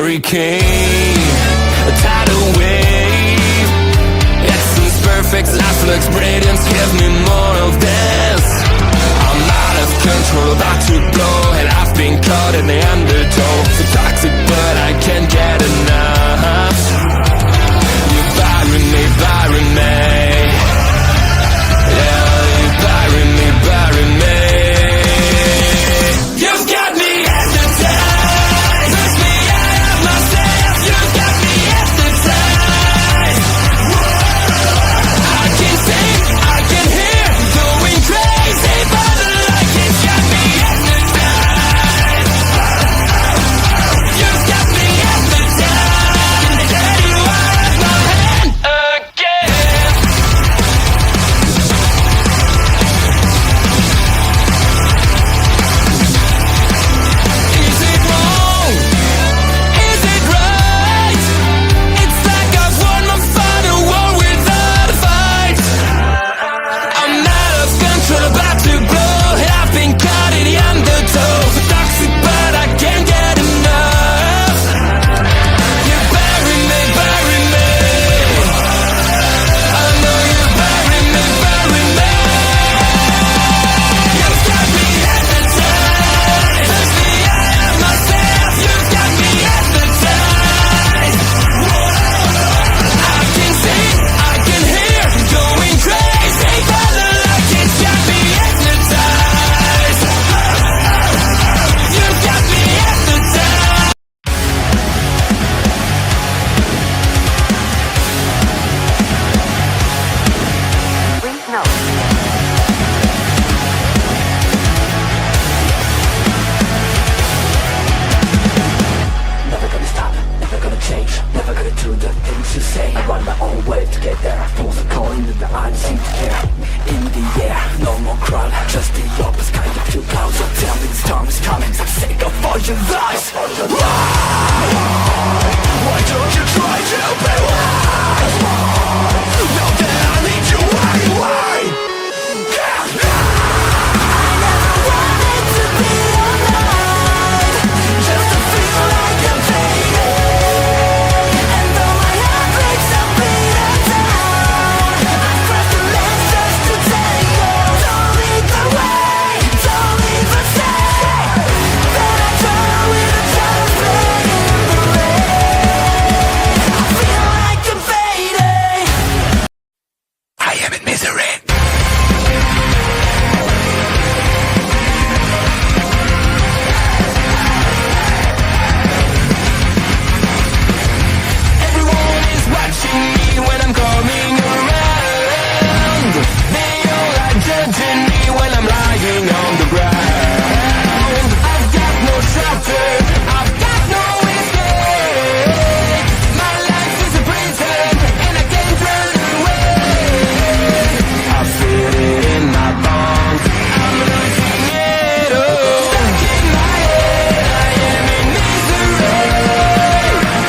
hurricane, a tidal wave. Essence perfect, life looks brilliant. Give me more of this. I'm out of control, about to blow, and I've been caught in the undertow. So toxic, but I can't get enough. You bury me, bury me. Yeah, you bury me, bury me. You've got me hypnotized. Push me out of myself. You've got me hypnotized. I can see, I can hear, going crazy, but the light has got me hypnotized. You've got me hypnotized. And there you are at my hand again. Is it wrong? Is it right? It's like I've won my final war without a fight. I'm out of control, about to blow, and I've been caught in the undertow. So toxic, but I can't get enough. You bury me, bury me. I know you bury me, bury me. You've got me hypnotized. Push me out of myself. You've got me hypnotized. I can see, I can hear, going crazy, but the light has got me hypnotized. You've got me hypnotized. Please note. Never gonna stop, never gonna change, never gonna do the things you say. I run my own way to get there. Pulls a coin that I don't seem to care. In the air, no more crowd, just the opposite kind of few clouds. So tell me this time is coming, I'm sick of all your lies. Why don't you try to be wise? Know that I need you anyway. I never wanted to be alive, just to feel like I'm fading. And though my heart breaks, I'll beat it down. I've crossed the lines just to take you. Don't lead the way, don't even say that I try with a child playing the rain. I feel like I'm fading. I am in misery. Everyone is watching me when I'm coming around. They all are judging me when I'm lying on the ground. I've got no shelter, I've got no escape. My life is a prison and I can't run away. I feel it in my bones, I'm losing it all. Stuck in my head, I am in misery.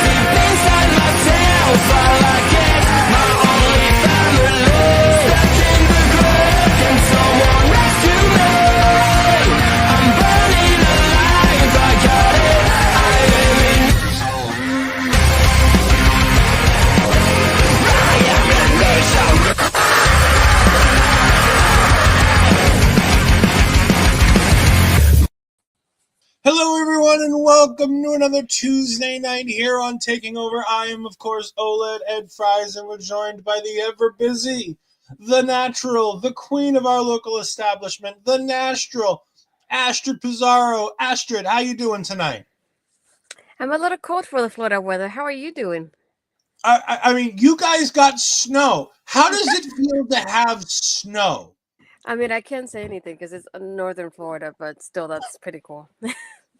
Deep inside myself, all I get, my only family. Stuck in the grave, can someone rescue me? I'm burning alive, I got it, I am in misery. Hello, everyone, and welcome to another Tuesday night here on Taking Over. I am, of course, OLED Ed Fries, and we're joined by the ever-busy, the natural, the queen of our local establishment, the Nastral, Astrid Pizarro. Astrid, how you doing tonight? I'm a little cold for the Florida weather. How are you doing? I mean, you guys got snow. How does it feel to have snow? I mean, I can't say anything because it's northern Florida, but still, that's pretty cool.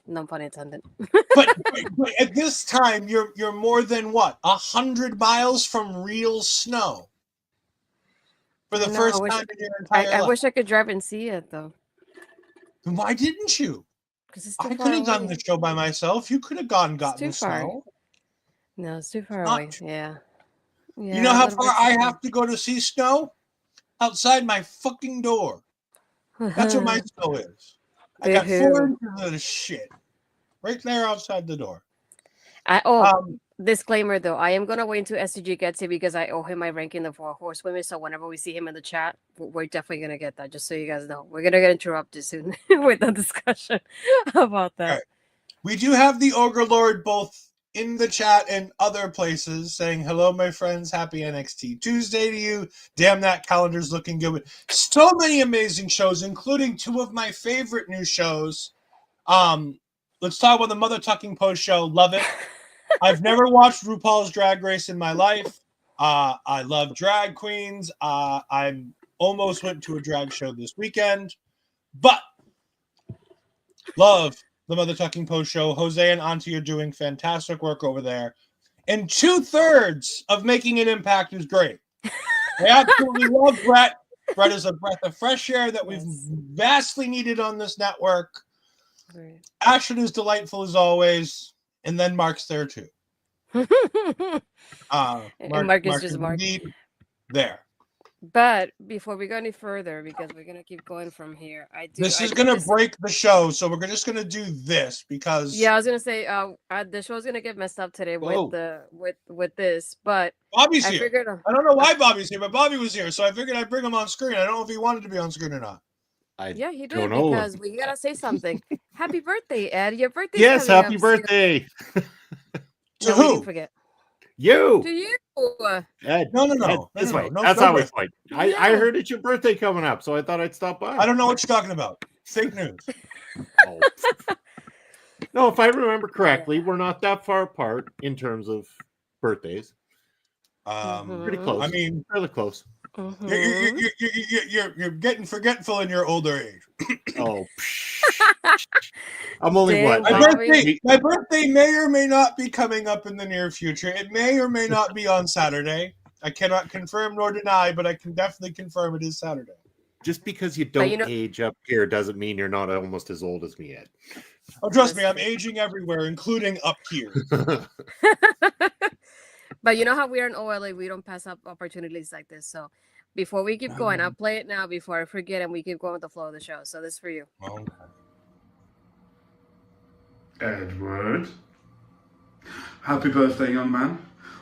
No pun intended. But at this time, you're more than what, 100 miles from real snow for the I know, first I wish time in your entire I life. wish I could drive and see it though, Why didn't you? because it's I too could far have done away. the show by myself. You could have gotten too far. snow. No, it's too far Not away. true. Yeah. You know a how little far bit I too have to go to see snow? Outside my fucking door. That's what my snow is. I got 4 Boo-hoo. inches of this shit right there outside the door. Disclaimer though, I am gonna wait until STG gets it because I owe him my ranking the 4 horsewomen. So whenever we see him in the chat, we're definitely gonna get that. Just so you guys know, we're gonna get interrupted soon with the discussion about that. Right. We do have the Ogre Lord both in the chat and other places saying, hello, my friends. Happy NXT Tuesday to you. Damn, that calendar's looking good. So many amazing shows, including 2 of my favorite new shows. Let's talk about the Mother Tucking Post Show. Love it. I've never watched RuPaul's Drag Race in my life. I love drag queens. I almost went to a drag show this weekend, but love the Mother Tucking Post Show. Jose and Auntie are doing fantastic work over there. And 2/3 of making an impact is great. I absolutely love Brett. Brett is a breath of fresh air that we've vastly needed on this network. Great. Ashton is delightful as always. And then Mark's there too. Mark is just Mark. There. But before we go any further, because we're gonna keep going from here, This is gonna break the show, so we're just gonna do this because. Yeah, I was gonna say the show's gonna get messed up today with this, but Bobby's here. Figured, I don't know why Bobby's here, but Bobby was here, so I figured I'd bring him on screen. I don't know if he wanted to be on screen or not. Yeah, he did because we gotta say something. Happy birthday, Ed! Your birthday. Yes, happy birthday. To who? Forget. You. To you. Ed, No. Ed, this way. No, That's no always way. fine. I heard it's your birthday coming up, so I thought I'd stop by. I don't know what you're talking about. Fake news. Oh. No, if I remember correctly, we're not that far apart in terms of birthdays. Pretty close. I mean, fairly close. You're getting forgetful in your older age. Oh, I'm only Damn, what? My birthday may or may not be coming up in the near future. It may or may not be on Saturday. I cannot confirm nor deny, but I can definitely confirm it is Saturday. Just because you don't age up here doesn't mean you're not almost as old as me yet. Oh, trust me, I'm aging everywhere, including up here. But you know how we are in OLA, we don't pass up opportunities like this. So before we keep going, I'll play it now before I forget, and we keep going with the flow of the show. So this is for you. Okay. Edward. Happy birthday, young man.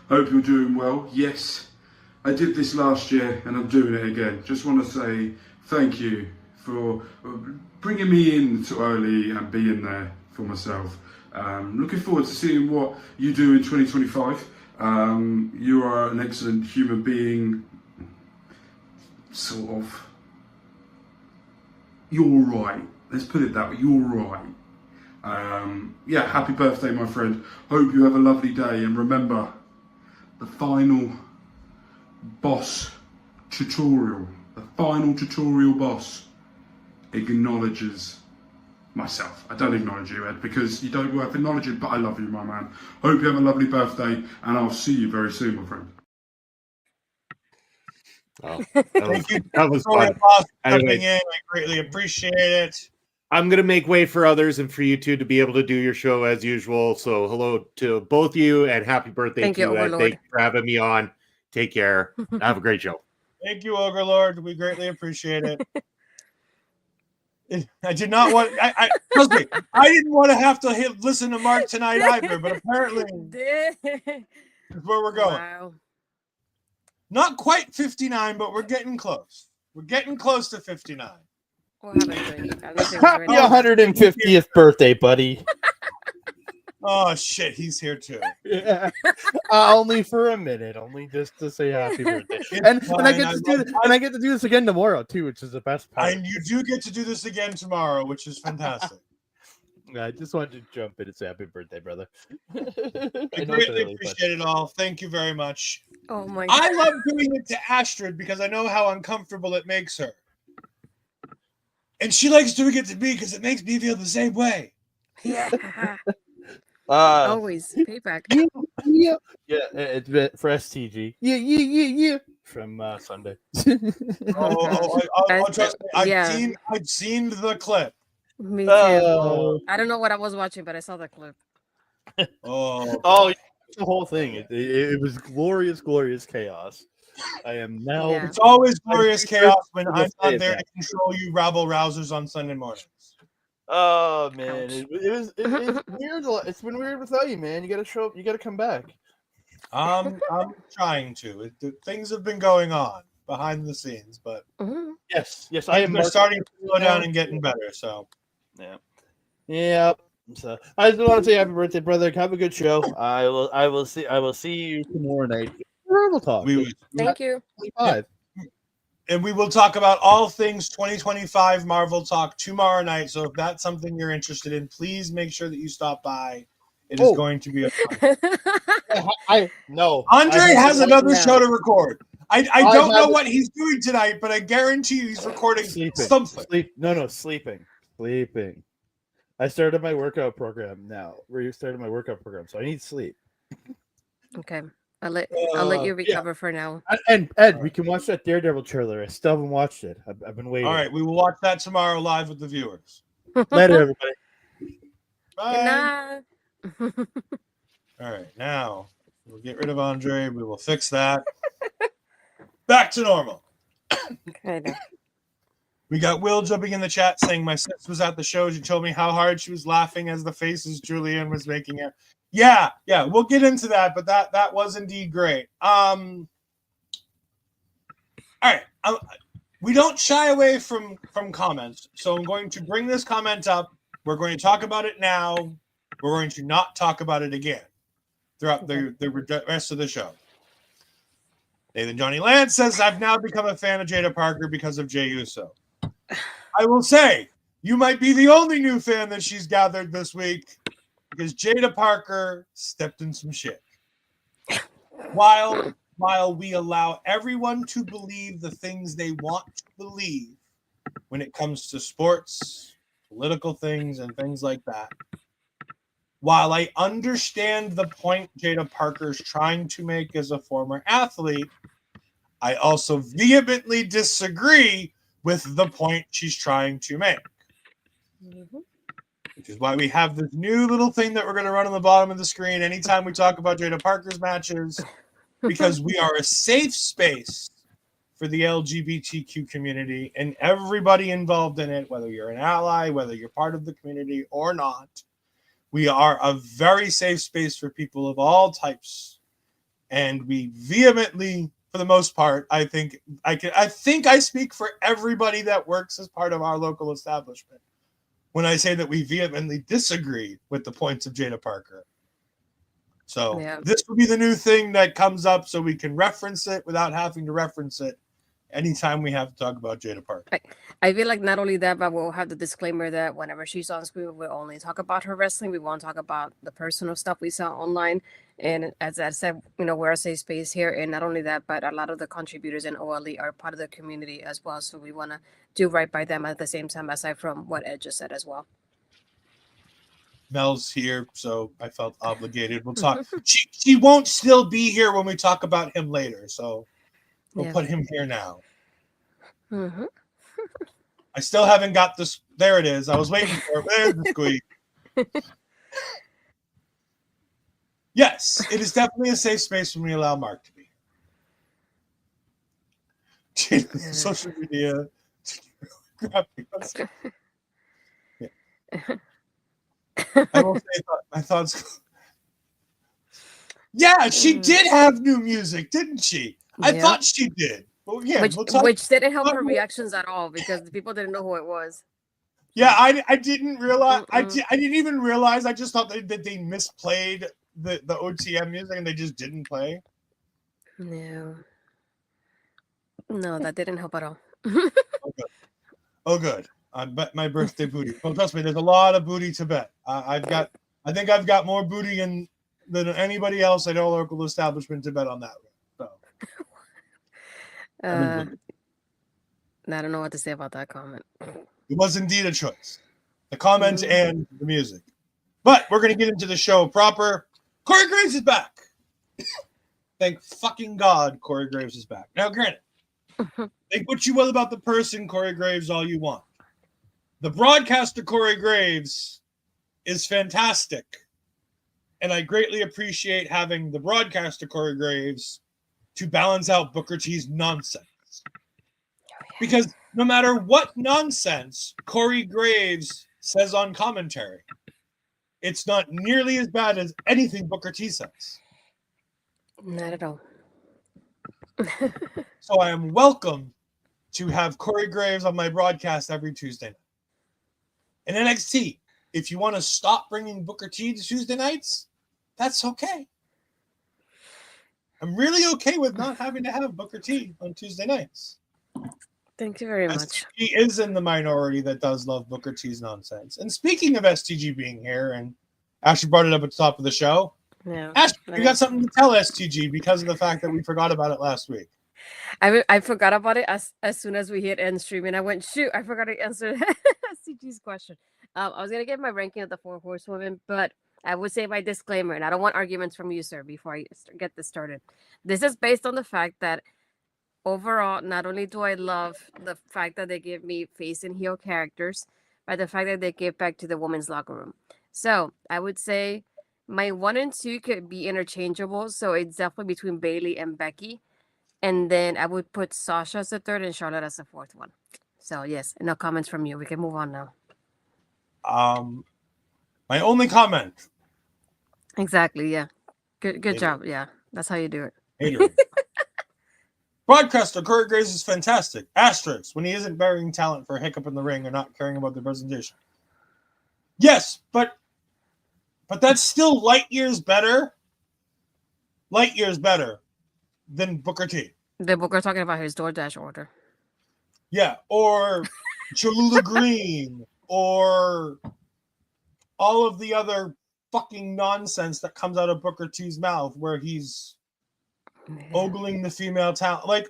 Hope you're doing well. Yes, I did this last year and I'm doing it again. Just want to say thank you for bringing me in so early and being there for myself. Looking forward to seeing what you do in 2025. You are an excellent human being. Sort of. You're right. Let's put it that way. You're right. Yeah, happy birthday, my friend. Hope you have a lovely day. And remember, the final boss tutorial, the final tutorial boss acknowledges myself. I don't acknowledge you, Ed, because you don't worth acknowledging, but I love you, my man. Hope you have a lovely birthday, and I'll see you very soon, my friend. Oh, That was fun. Coming in, I greatly appreciate it. I'm going to make way for others and for you two to be able to do your show as usual. So hello to both of you and happy birthday Thank to you, you. Overlord. Thank you for having me on. Take care. Have a great show. Thank you, Ogre Lord. We greatly appreciate it. I did not want. Trust me, I didn't want to have to listen to Mark tonight either. But apparently, that's where we're going. Wow. Not quite 59, but we're getting close. We're getting close to 59. Happy 150th birthday, buddy. Oh shit, he's here too. Yeah. Only for a minute, only just to say happy birthday. And I get to do this again tomorrow too, which is the best part. And you do get to do this again tomorrow, which is fantastic. I just wanted to jump in and say happy birthday, brother. I greatly appreciate it all. Thank you very much. Oh my God. I love doing it to Astrid because I know how uncomfortable it makes her. And she likes doing it to me because it makes me feel the same way. Yeah. Always payback. Yeah, it's for STG. Yeah. From Sunday. Trust me. I've seen the clip. Me too. I don't know what I was watching, but I saw the clip. Oh, the whole thing. It was glorious chaos. I am now. Yeah. It's always glorious chaos when I'm not there to control you rabble rousers on Sunday mornings. Oh man, Ouch. it's weird. It's been weird without you, man. You gotta show up. You gotta come back. I'm trying to. Things have been going on behind the scenes, but Mhm. Yes, I am. they're starting to slow down and getting better. So Yeah. So I just want to say happy birthday, brother. Have a good show. I will see you tomorrow night. We'll talk. Thank you. 25. and we will talk about all things 2025 Marvel Talk tomorrow night. So if that's something you're interested in, please make sure that you stop by. It is going to be a fun. Andre has another show to record. I don't know what he's doing tonight, but I guarantee you he's recording something. Sleeping. I started my workout program now. Restarted my workout program, so I need sleep. Okay. I'll let you recover for now. And Ed, we can watch that Daredevil trailer. I still haven't watched it. I've been waiting. All right, we will watch that tomorrow live with the viewers. Later, everybody. Bye. All right, now we'll get rid of Andre. We will fix that. Back to normal. Kind of. We got Will jumping in the chat saying my sis was at the show. She told me how hard she was laughing as the faces Julianne was making it. Yeah, we'll get into that, but that was indeed great. All right, we don't shy away from comments, so I'm going to bring this comment up. We're going to talk about it now. We're going to not talk about it again throughout the rest of the show. Nathan Johnny Lance says, I've now become a fan of Jada Parker because of Jey Uso. I will say, you might be the only new fan that she's gathered this week because Jada Parker stepped in some shit. While we allow everyone to believe the things they want to believe when it comes to sports, political things, and things like that, while I understand the point Jada Parker's trying to make as a former athlete, I also vehemently disagree with the point she's trying to make. Mm-hmm. Which is why we have this new little thing that we're going to run on the bottom of the screen anytime we talk about Jada Parker's matches, because we are a safe space for the LGBTQ community and everybody involved in it, whether you're an ally, whether you're part of the community or not. We are a very safe space for people of all types. And we vehemently, for the most part, I think I speak for everybody that works as part of our local establishment when I say that we vehemently disagree with the points of Jada Parker. So This will be the new thing that comes up so we can reference it without having to reference it anytime we have to talk about Jada Parker. I feel like not only that, but we'll have the disclaimer that whenever she's on screen, we'll only talk about her wrestling. We won't talk about the personal stuff we saw online. And as I said, we're a safe space here. And not only that, but a lot of the contributors in OLE are part of the community as well. So we want to do right by them at the same time, aside from what Ed just said as well. Mel's here, so I felt obligated. We'll talk. She won't still be here when we talk about him later, so we'll put him here now. Mm-hmm. I still haven't got this. There it is. I was waiting for it. There's the squeak. Yes, it is definitely a safe space when we allow Mark to be here. Social media. I will say my thoughts. Yeah, she did have new music, didn't she? I thought she did. Well, yeah, which didn't help her reactions at all because the people didn't know who it was. Yeah, I didn't realize. I didn't even realize. I just thought that they misplayed the OTM music and they just didn't play. No, that didn't help at all. Oh, good. I bet my birthday booty. Well, trust me, there's a lot of booty to bet. I think I've got more booty than anybody else at our local establishment to bet on that one. So. I don't know what to say about that comment. It was indeed a choice. The comments and the music. But we're going to get into the show proper. Corey Graves is back. Thank fucking God Corey Graves is back. Now, granted, think what you will about the person Corey Graves all you want. The broadcaster Corey Graves is fantastic. And I greatly appreciate having the broadcaster Corey Graves to balance out Booker T's nonsense. Because no matter what nonsense Corey Graves says on commentary. It's not nearly as bad as anything Booker T says. Not at all. So I am welcome to have Corey Graves on my broadcast every Tuesday night. And NXT, if you want to stop bringing Booker T to Tuesday nights, that's okay. I'm really okay with not having to have Booker T on Tuesday nights. Thank you very much. He is in the minority that does love Booker T's nonsense. And speaking of STG being here, and Ashley brought it up at the top of the show. Yeah. Ashley, you got something to tell STG because of the fact that we forgot about it last week. I forgot about it as soon as we hit end stream, and I went, shoot, I forgot to answer STG's question. I was gonna give my ranking of the 4 horsewomen, but I would say my disclaimer, and I don't want arguments from you, sir, before I get this started. This is based on the fact that overall, not only do I love the fact that they give me face and heel characters, but the fact that they give back to the women's locker room. So I would say my 1 and 2 could be interchangeable. So it's definitely between Bailey and Becky. And then I would put Sasha as the 3rd and Charlotte as the 4th one. So yes, no comments from you. We can move on now. My only comment. Exactly. Yeah. Good job. Yeah. That's how you do it. Hater. Broadcaster Corey Graves is fantastic. Asterisk when he isn't burying talent for a hiccup in the ring or not caring about the presentation. Yes, but that's still light years better. Light years better than Booker T. The Booker talking about his DoorDash order. Yeah, or Cholula Green, or all of the other fucking nonsense that comes out of Booker T's mouth where he's ogling the female talent. Like,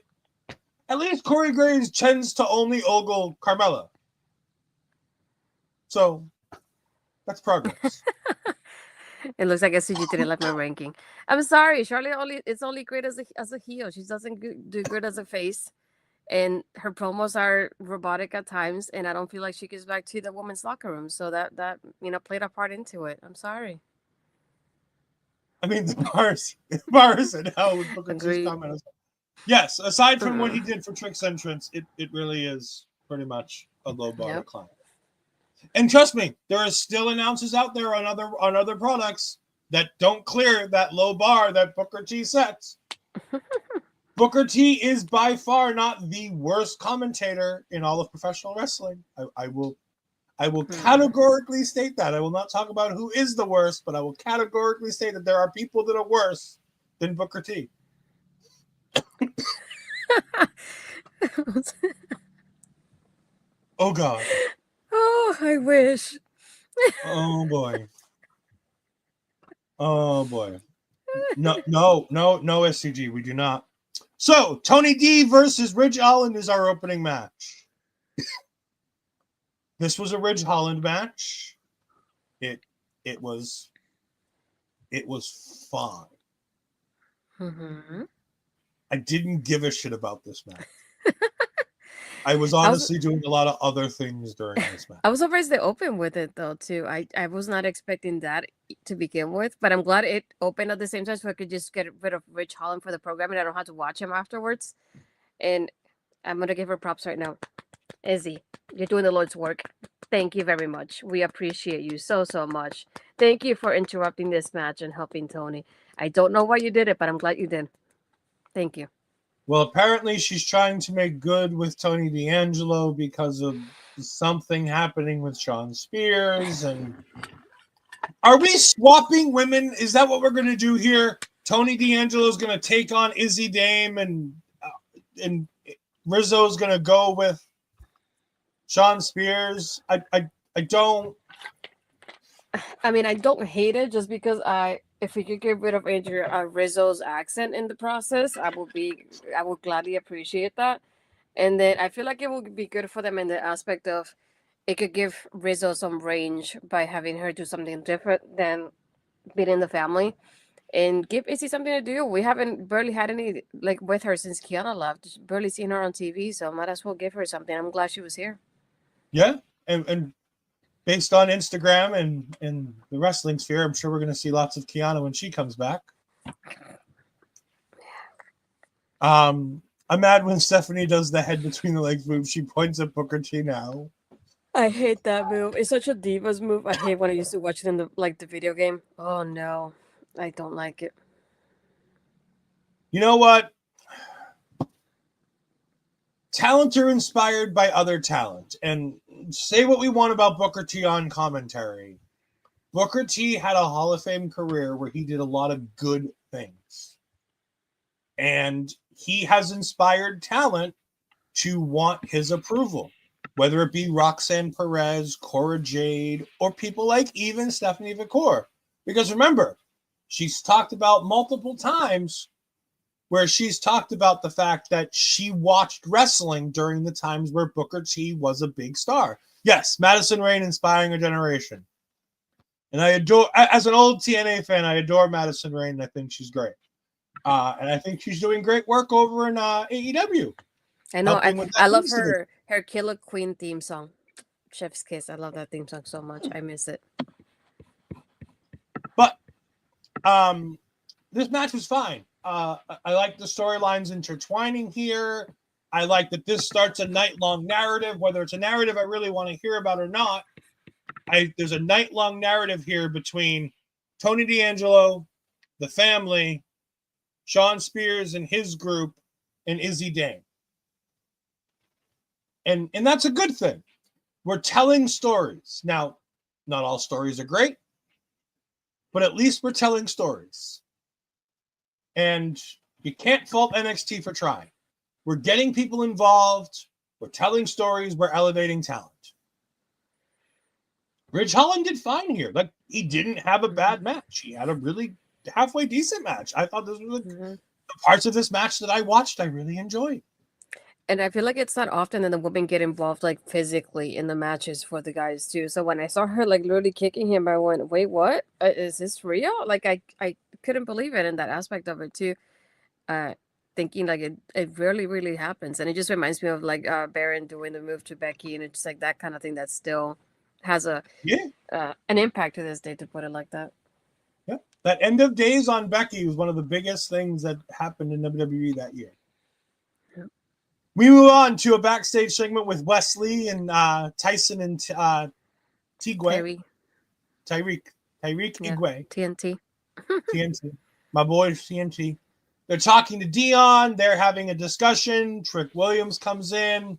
at least Corey Graves tends to only ogle Carmella. So, that's progress. It looks like SCG didn't like my ranking. I'm sorry, Charlotte it's only great as a heel. She doesn't do good as a face. And her promos are robotic at times, and I don't feel like she gives back to the women's locker room. So that played a part into it. I'm sorry. I mean, the bars and how Booker T's comment. Yes, aside from what he did for Trick's entrance, it really is pretty much a low bar to climb. And trust me, there are still announcers out there on other products that don't clear that low bar that Booker T sets. Booker T is by far not the worst commentator in all of professional wrestling. I will categorically state that. I will not talk about who is the worst, but I will categorically state that there are people that are worse than Booker T. Oh, God. Oh, I wish. Oh, boy. Oh, boy. No, SCG. We do not. So, Tony D versus Ridge Holland is our opening match. This was a Ridge Holland match. It was fine. Mm-hmm. I didn't give a shit about this match. I was honestly doing a lot of other things during this match. I was surprised they opened with it though too. I was not expecting that to begin with, but I'm glad it opened at the same time so I could just get rid of Ridge Holland for the program and I don't have to watch him afterwards. And I'm gonna give her props right now. Izzy, you're doing the Lord's work. Thank you very much. We appreciate you so much. Thank you for interrupting this match and helping Tony. I don't know why you did it, but I'm glad you did. Thank you. Well, apparently she's trying to make good with Tony D'Angelo because of something happening with Sean Spears. And are we swapping women? Is that what we're going to do here? Tony D'Angelo is going to take on Izzy Dame, and Rizzo's going to go with Sean Spears. I don't. I mean, I don't hate it just because if we could get rid of Rizzo's accent in the process, I would gladly appreciate that. And then I feel like it would be good for them in the aspect of it could give Rizzo some range by having her do something different than being in the family, and give Izzy something to do. We haven't barely had any with her since Kiana left. Just barely seen her on TV, so might as well give her something. I'm glad she was here. Yeah, and based on Instagram and the wrestling sphere, I'm sure we're going to see lots of Kiana when she comes back. I'm mad when Stephanie does the head between the legs move. She points at Booker T now. I hate that move. It's such a divas move. I hate when I used to watch it in the video game. Oh no, I don't like it. You know what? Talent are inspired by other talent. And say what we want about Booker T on commentary. Booker T had a Hall of Fame career where he did a lot of good things. And he has inspired talent to want his approval, whether it be Roxanne Perez, Cora Jade, or people like even Stephanie Vicor. Because remember, she's talked about multiple times where she's talked about the fact that she watched wrestling during the times where Booker T was a big star. Yes, Madison Rayne inspiring a generation. And I adore, as an old TNA fan, I adore Madison Rayne, and I think she's great. And I think she's doing great work over in AEW. I know. helping with that I love theme song. her Killer Queen theme song, Chef's Kiss. I love that theme song so much. I miss it. But this match was fine. I like the storylines intertwining here. I like that this starts a night-long narrative, whether it's a narrative I really want to hear about or not. There's a night-long narrative here between Tony D'Angelo, the family, Sean Spears and his group, and Izzy Dane. And that's a good thing. We're telling stories. Now, not all stories are great, but at least we're telling stories. And you can't fault NXT for trying. We're getting people involved. We're telling stories. We're elevating talent. Ridge Holland did fine here. Like, he didn't have a bad match. He had a really halfway decent match. I thought this was the parts of this match that I watched, I really enjoyed. And I feel like it's not often that the women get involved like physically in the matches for the guys too. So when I saw her like literally kicking him, I went, "Wait, what? Is this real?" Like I couldn't believe it in that aspect of it too. Thinking like it really happens, and it just reminds me of like Baron doing the move to Becky, and it's just like that kind of thing that still has an impact to this day, to put it like that. Yeah, that end of days on Becky was one of the biggest things that happened in WWE that year. We move on to a backstage segment with Wesley and Tyson and Tigwe. Tyreek Igwe. TNT. TNT. My boy TNT. They're talking to Dion. They're having a discussion. Trick Williams comes in.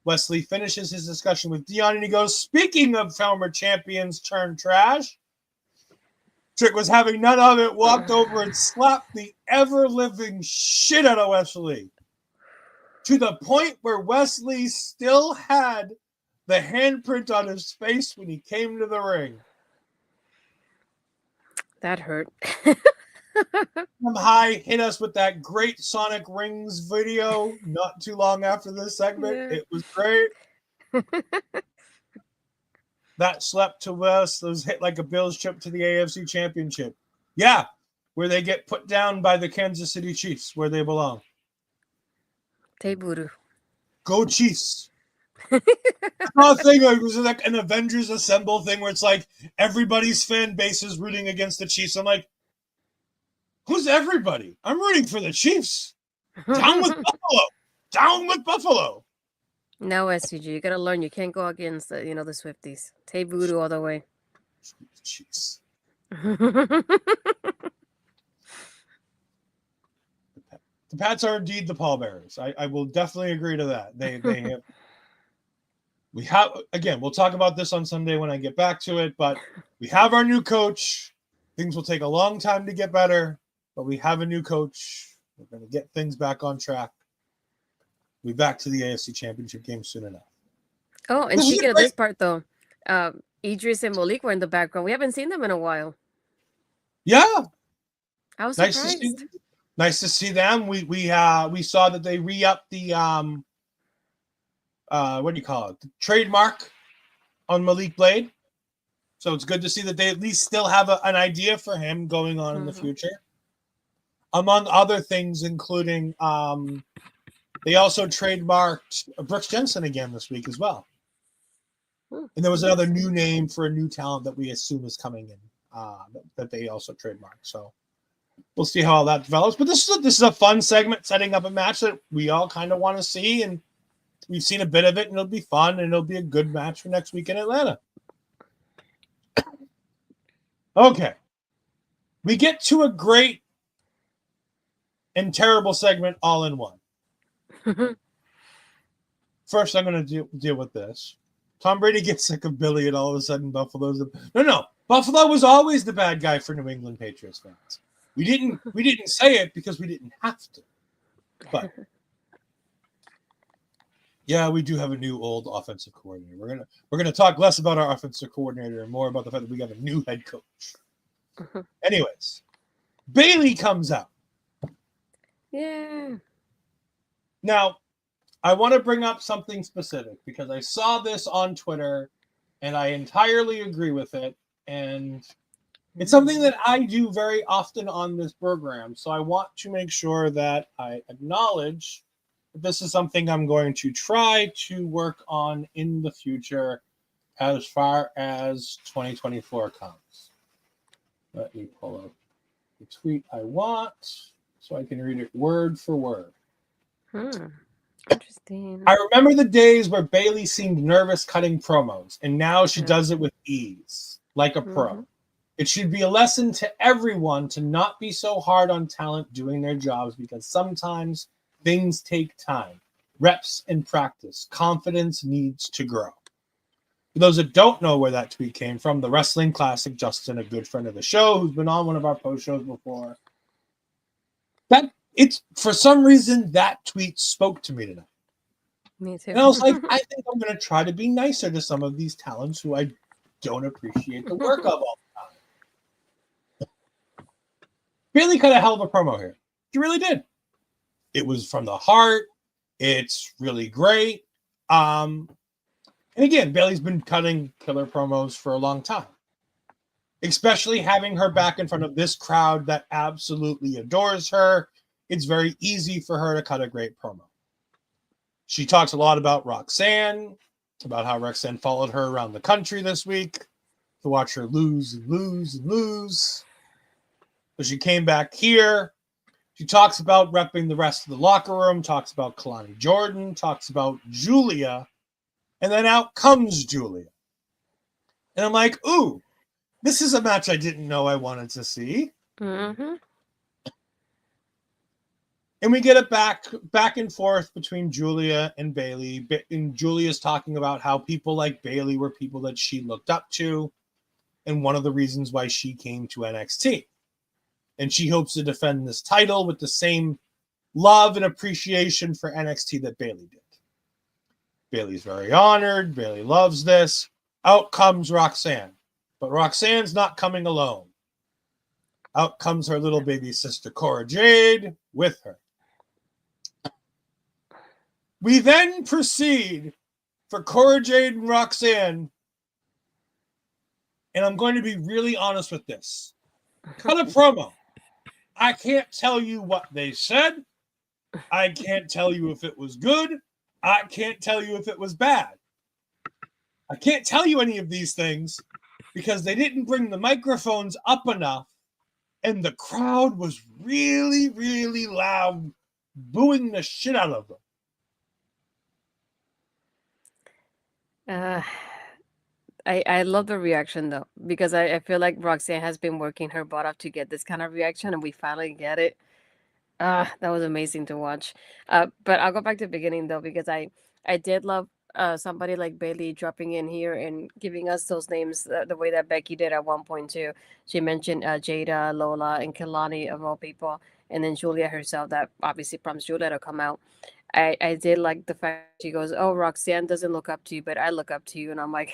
Wesley finishes his discussion with Dion, and he goes, "Speaking of former champions turn trash," Trick was having none of it, walked over and slapped the ever-living shit out of Wesley, to the point where Wesley still had the handprint on his face when he came to the ring. That hurt. Come High hit us with that great Sonic Rings video not too long after this segment. Yeah. It was great. That slept to West. Those hit like a Bills trip to the AFC Championship. Yeah, where they get put down by the Kansas City Chiefs, where they belong. Teburu. Go Chiefs. I thing it was like an Avengers Assemble thing where it's like everybody's fan base is rooting against the Chiefs. I'm like, who's everybody? I'm rooting for the Chiefs. Down with Buffalo. Down with Buffalo. No, SCG, you gotta learn. You can't go against the Swifties. Teburu all the way. Chiefs. The Pats are indeed the pallbearers. I will definitely agree to that. They have. We have, again, we'll talk about this on Sunday when I get back to it, but we have our new coach. Things will take a long time to get better, but we have a new coach. We're going to get things back on track. We'll be back to the AFC Championship game soon enough. Oh, and speaking of this part, though, Idris and Malik were in the background. We haven't seen them in a while. Yeah. I was surprised. Nice to see them. We saw that they re-upped the what do you call it? The trademark on Malik Blade. So it's good to see that they at least still have an idea for him going on in the future. Among other things, including they also trademarked Brooks Jensen again this week as well. And there was another new name for a new talent that we assume is coming in that they also trademarked. So we'll see how all that develops. But this is a fun segment setting up a match that we all kind of want to see. And we've seen a bit of it, and it'll be fun, and it'll be a good match for next week in Atlanta. Okay. We get to a great and terrible segment all in one. First, I'm going to deal with this. Tom Brady gets sick of Billy, and all of a sudden Buffalo's no. Buffalo was always the bad guy for New England Patriots fans. We didn't say it because we didn't have to. But yeah, we do have a new old offensive coordinator. We're gonna talk less about our offensive coordinator and more about the fact that we got a new head coach. Anyways, Bailey comes out. Yeah. Now, I want to bring up something specific because I saw this on Twitter and I entirely agree with it. And it's something that I do very often on this program. So I want to make sure that I acknowledge that this is something I'm going to try to work on in the future as far as 2024 comes. Let me pull up the tweet I want so I can read it word for word. Interesting. I remember the days where Bailey seemed nervous cutting promos, and now she does it with ease, like a pro. It should be a lesson to everyone to not be so hard on talent doing their jobs because sometimes things take time, reps and practice. Confidence needs to grow. For those that don't know where that tweet came from, the Wrestling Classic, Justin, a good friend of the show, who's been on one of our post shows before, it's for some reason that tweet spoke to me tonight. Me too. And I was like, I think I'm going to try to be nicer to some of these talents who I don't appreciate the work of all the time. Bailey cut a hell of a promo here. She really did. It was from the heart. It's really great. And again, Bailey's been cutting killer promos for a long time, especially having her back in front of this crowd that absolutely adores her. It's very easy for her to cut a great promo. She talks a lot about Roxanne, about how Roxanne followed her around the country this week to watch her lose and lose and lose. So she came back here. She talks about repping the rest of the locker room, talks about Kalani Jordan, talks about Julia, and then out comes Julia. And I'm like, ooh, this is a match I didn't know I wanted to see. Mm-hmm. And we get it back and forth between Julia and Bailey. And Julia's talking about how people like Bailey were people that she looked up to, and one of the reasons why she came to NXT. And she hopes to defend this title with the same love and appreciation for NXT that Bailey did. Bailey's very honored. Bailey loves this. Out comes Roxanne. But Roxanne's not coming alone. Out comes her little baby sister, Cora Jade, with her. We then proceed for Cora Jade and Roxanne. And I'm going to be really honest with this. Cut a promo. I can't tell you what they said. I can't tell you if it was good. I can't tell you if it was bad. I can't tell you any of these things because they didn't bring the microphones up enough, and the crowd was really, really loud, booing the shit out of them. I love the reaction though, because I feel like Roxanne has been working her butt off to get this kind of reaction, and we finally get it. That was amazing to watch. But I'll go back to the beginning though, because I did love somebody like Bailey dropping in here and giving us those names the way that Becky did at one point too. She mentioned Jada, Lola, and Kalani of all people, and then Julia herself. That obviously prompts Julia to come out. I did like the fact she goes, "Oh, Roxanne doesn't look up to you, but I look up to you," and I'm like.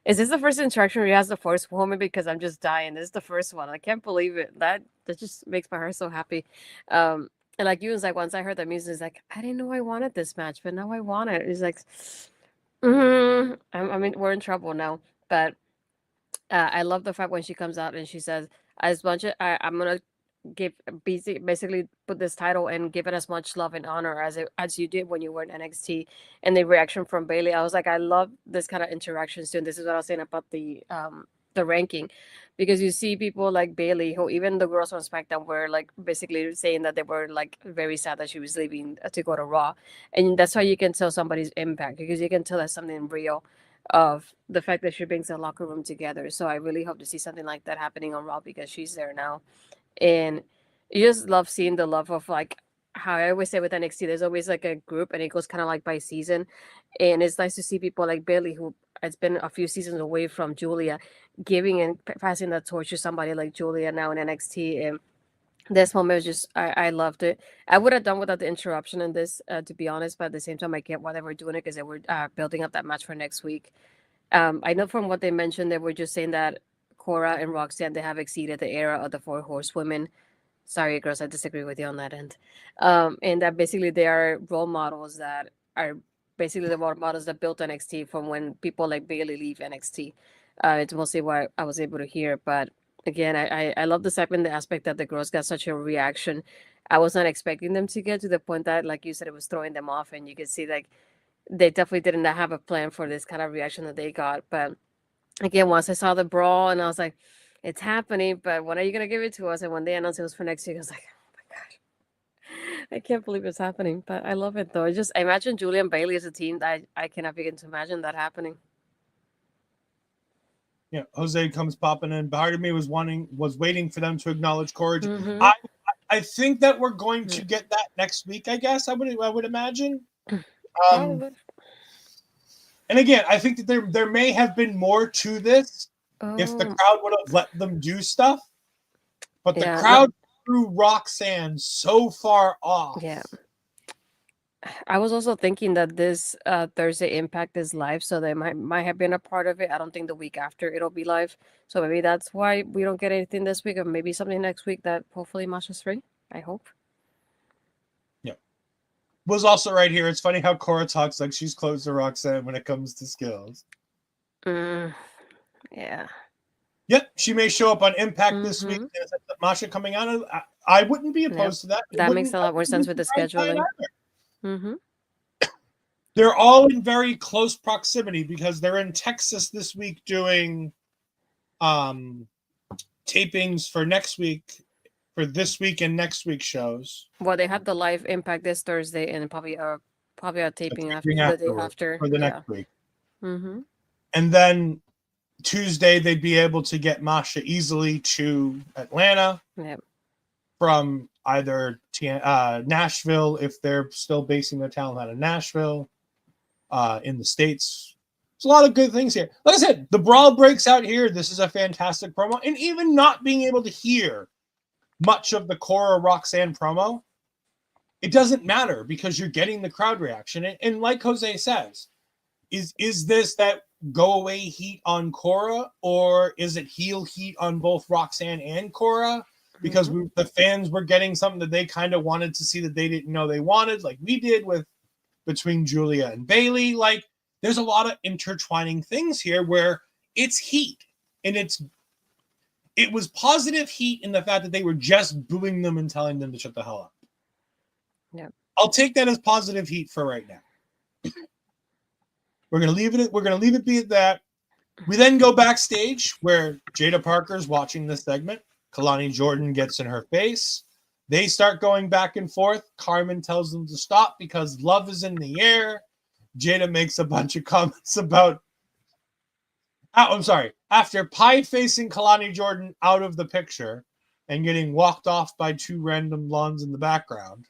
Is this the first interaction where he has the first woman? Because I'm just dying. This is the first one. I can't believe it. That just makes my heart so happy. And like you was like, once I heard the music, it's like, I didn't know I wanted this match, but now I want it. It's like, I mean, we're in trouble now. But I love the fact when she comes out and she says, as much I'm gonna give basically put this title and give it as much love and honor as you did when you were in NXT. And the reaction from Bailey, I was like, I love this kind of interactions too. And this is what I was saying about the the ranking, because you see people like Bailey, who even the girls on SmackDown were like basically saying that they were like very sad that she was leaving to go to Raw, and that's how you can tell somebody's impact, because you can tell that's something real of the fact that she brings the locker room together. So I really hope to see something like that happening on Raw, because she's there now. And you just love seeing the love of, like, how I always say with NXT, there's always like a group and it goes kind of like by season. And it's nice to see people like Bailey, who has been a few seasons away from Julia, giving and passing that torch to somebody like Julia now in NXT. And this moment was just, I loved it. I would have done without the interruption in this, to be honest, but at the same time, I get why they were doing it, because they were building up that match for next week. I know from what they mentioned, they were just saying that Cora and Roxanne, they have exceeded the era of the four horsewomen. Sorry, girls, I disagree with you on that end. And that basically they are role models that are basically the role models that built NXT from when people like Bailey leave NXT. It's mostly what I was able to hear. But again, I love the segment, the aspect that the girls got such a reaction. I was not expecting them to get to the point that, like you said, it was throwing them off. And you could see, like, they definitely didn't have a plan for this kind of reaction that they got. But again, once I saw the brawl and I was like, it's happening, but when are you going to give it to us? And when they announced it was for next week, I was like, oh my God, I can't believe it's happening. But I love it, though. I imagine Julia and Bailey as a team. I cannot begin to imagine that happening. Yeah, Jose comes popping in. Part of me was waiting for them to acknowledge Cora. Mhm. I think that we're going to get that next week, I guess. I would imagine. Probably. And again, I think that there may have been more to this if the crowd would have let them do stuff. But the crowd threw Roxanne so far off. Yeah. I was also thinking that this Thursday Impact is live, so they might have been a part of it. I don't think the week after it'll be live. So maybe that's why we don't get anything this week, or maybe something next week that hopefully Masha's free. I hope. Yeah. Was also right here. It's funny how Cora talks like she's close to Roxanne when it comes to skills. Yeah. Yep, she may show up on Impact this week. Masha coming out. I wouldn't be opposed to that. That makes a lot more sense with the scheduling. They're all in very close proximity because they're in Texas this week doing tapings for next week, for this week and next week's shows. Well, they have the live Impact this Thursday, and probably a taping after the day after for the next week. Mm-hmm. And then Tuesday they'd be able to get Masha easily to Atlanta from either Nashville, if they're still basing their talent out of Nashville, in the States. There's a lot of good things here. Like I said, the brawl breaks out here. This is a fantastic promo. And even not being able to hear much of the Cora Roxanne promo, it doesn't matter because you're getting the crowd reaction. And like Jose says, is this that go away heat on Cora, or is it heel heat on both Roxanne and Cora? Because the fans were getting something that they kind of wanted to see that they didn't know they wanted, like we did with between Julia and Bailey. Like, there's a lot of intertwining things here where it's heat, and it was positive heat in the fact that they were just booing them and telling them to shut the hell up. Yeah, I'll take that as positive heat for right now. We're gonna leave it be at that. We then go backstage where Jada Parker's watching this segment. Kalani Jordan gets in her face. They start going back and forth. Carmen tells them to stop because love is in the air. Jada makes a bunch of comments about... I'm sorry. After pie-facing Kalani Jordan out of the picture and getting walked off by two random blondes in the background,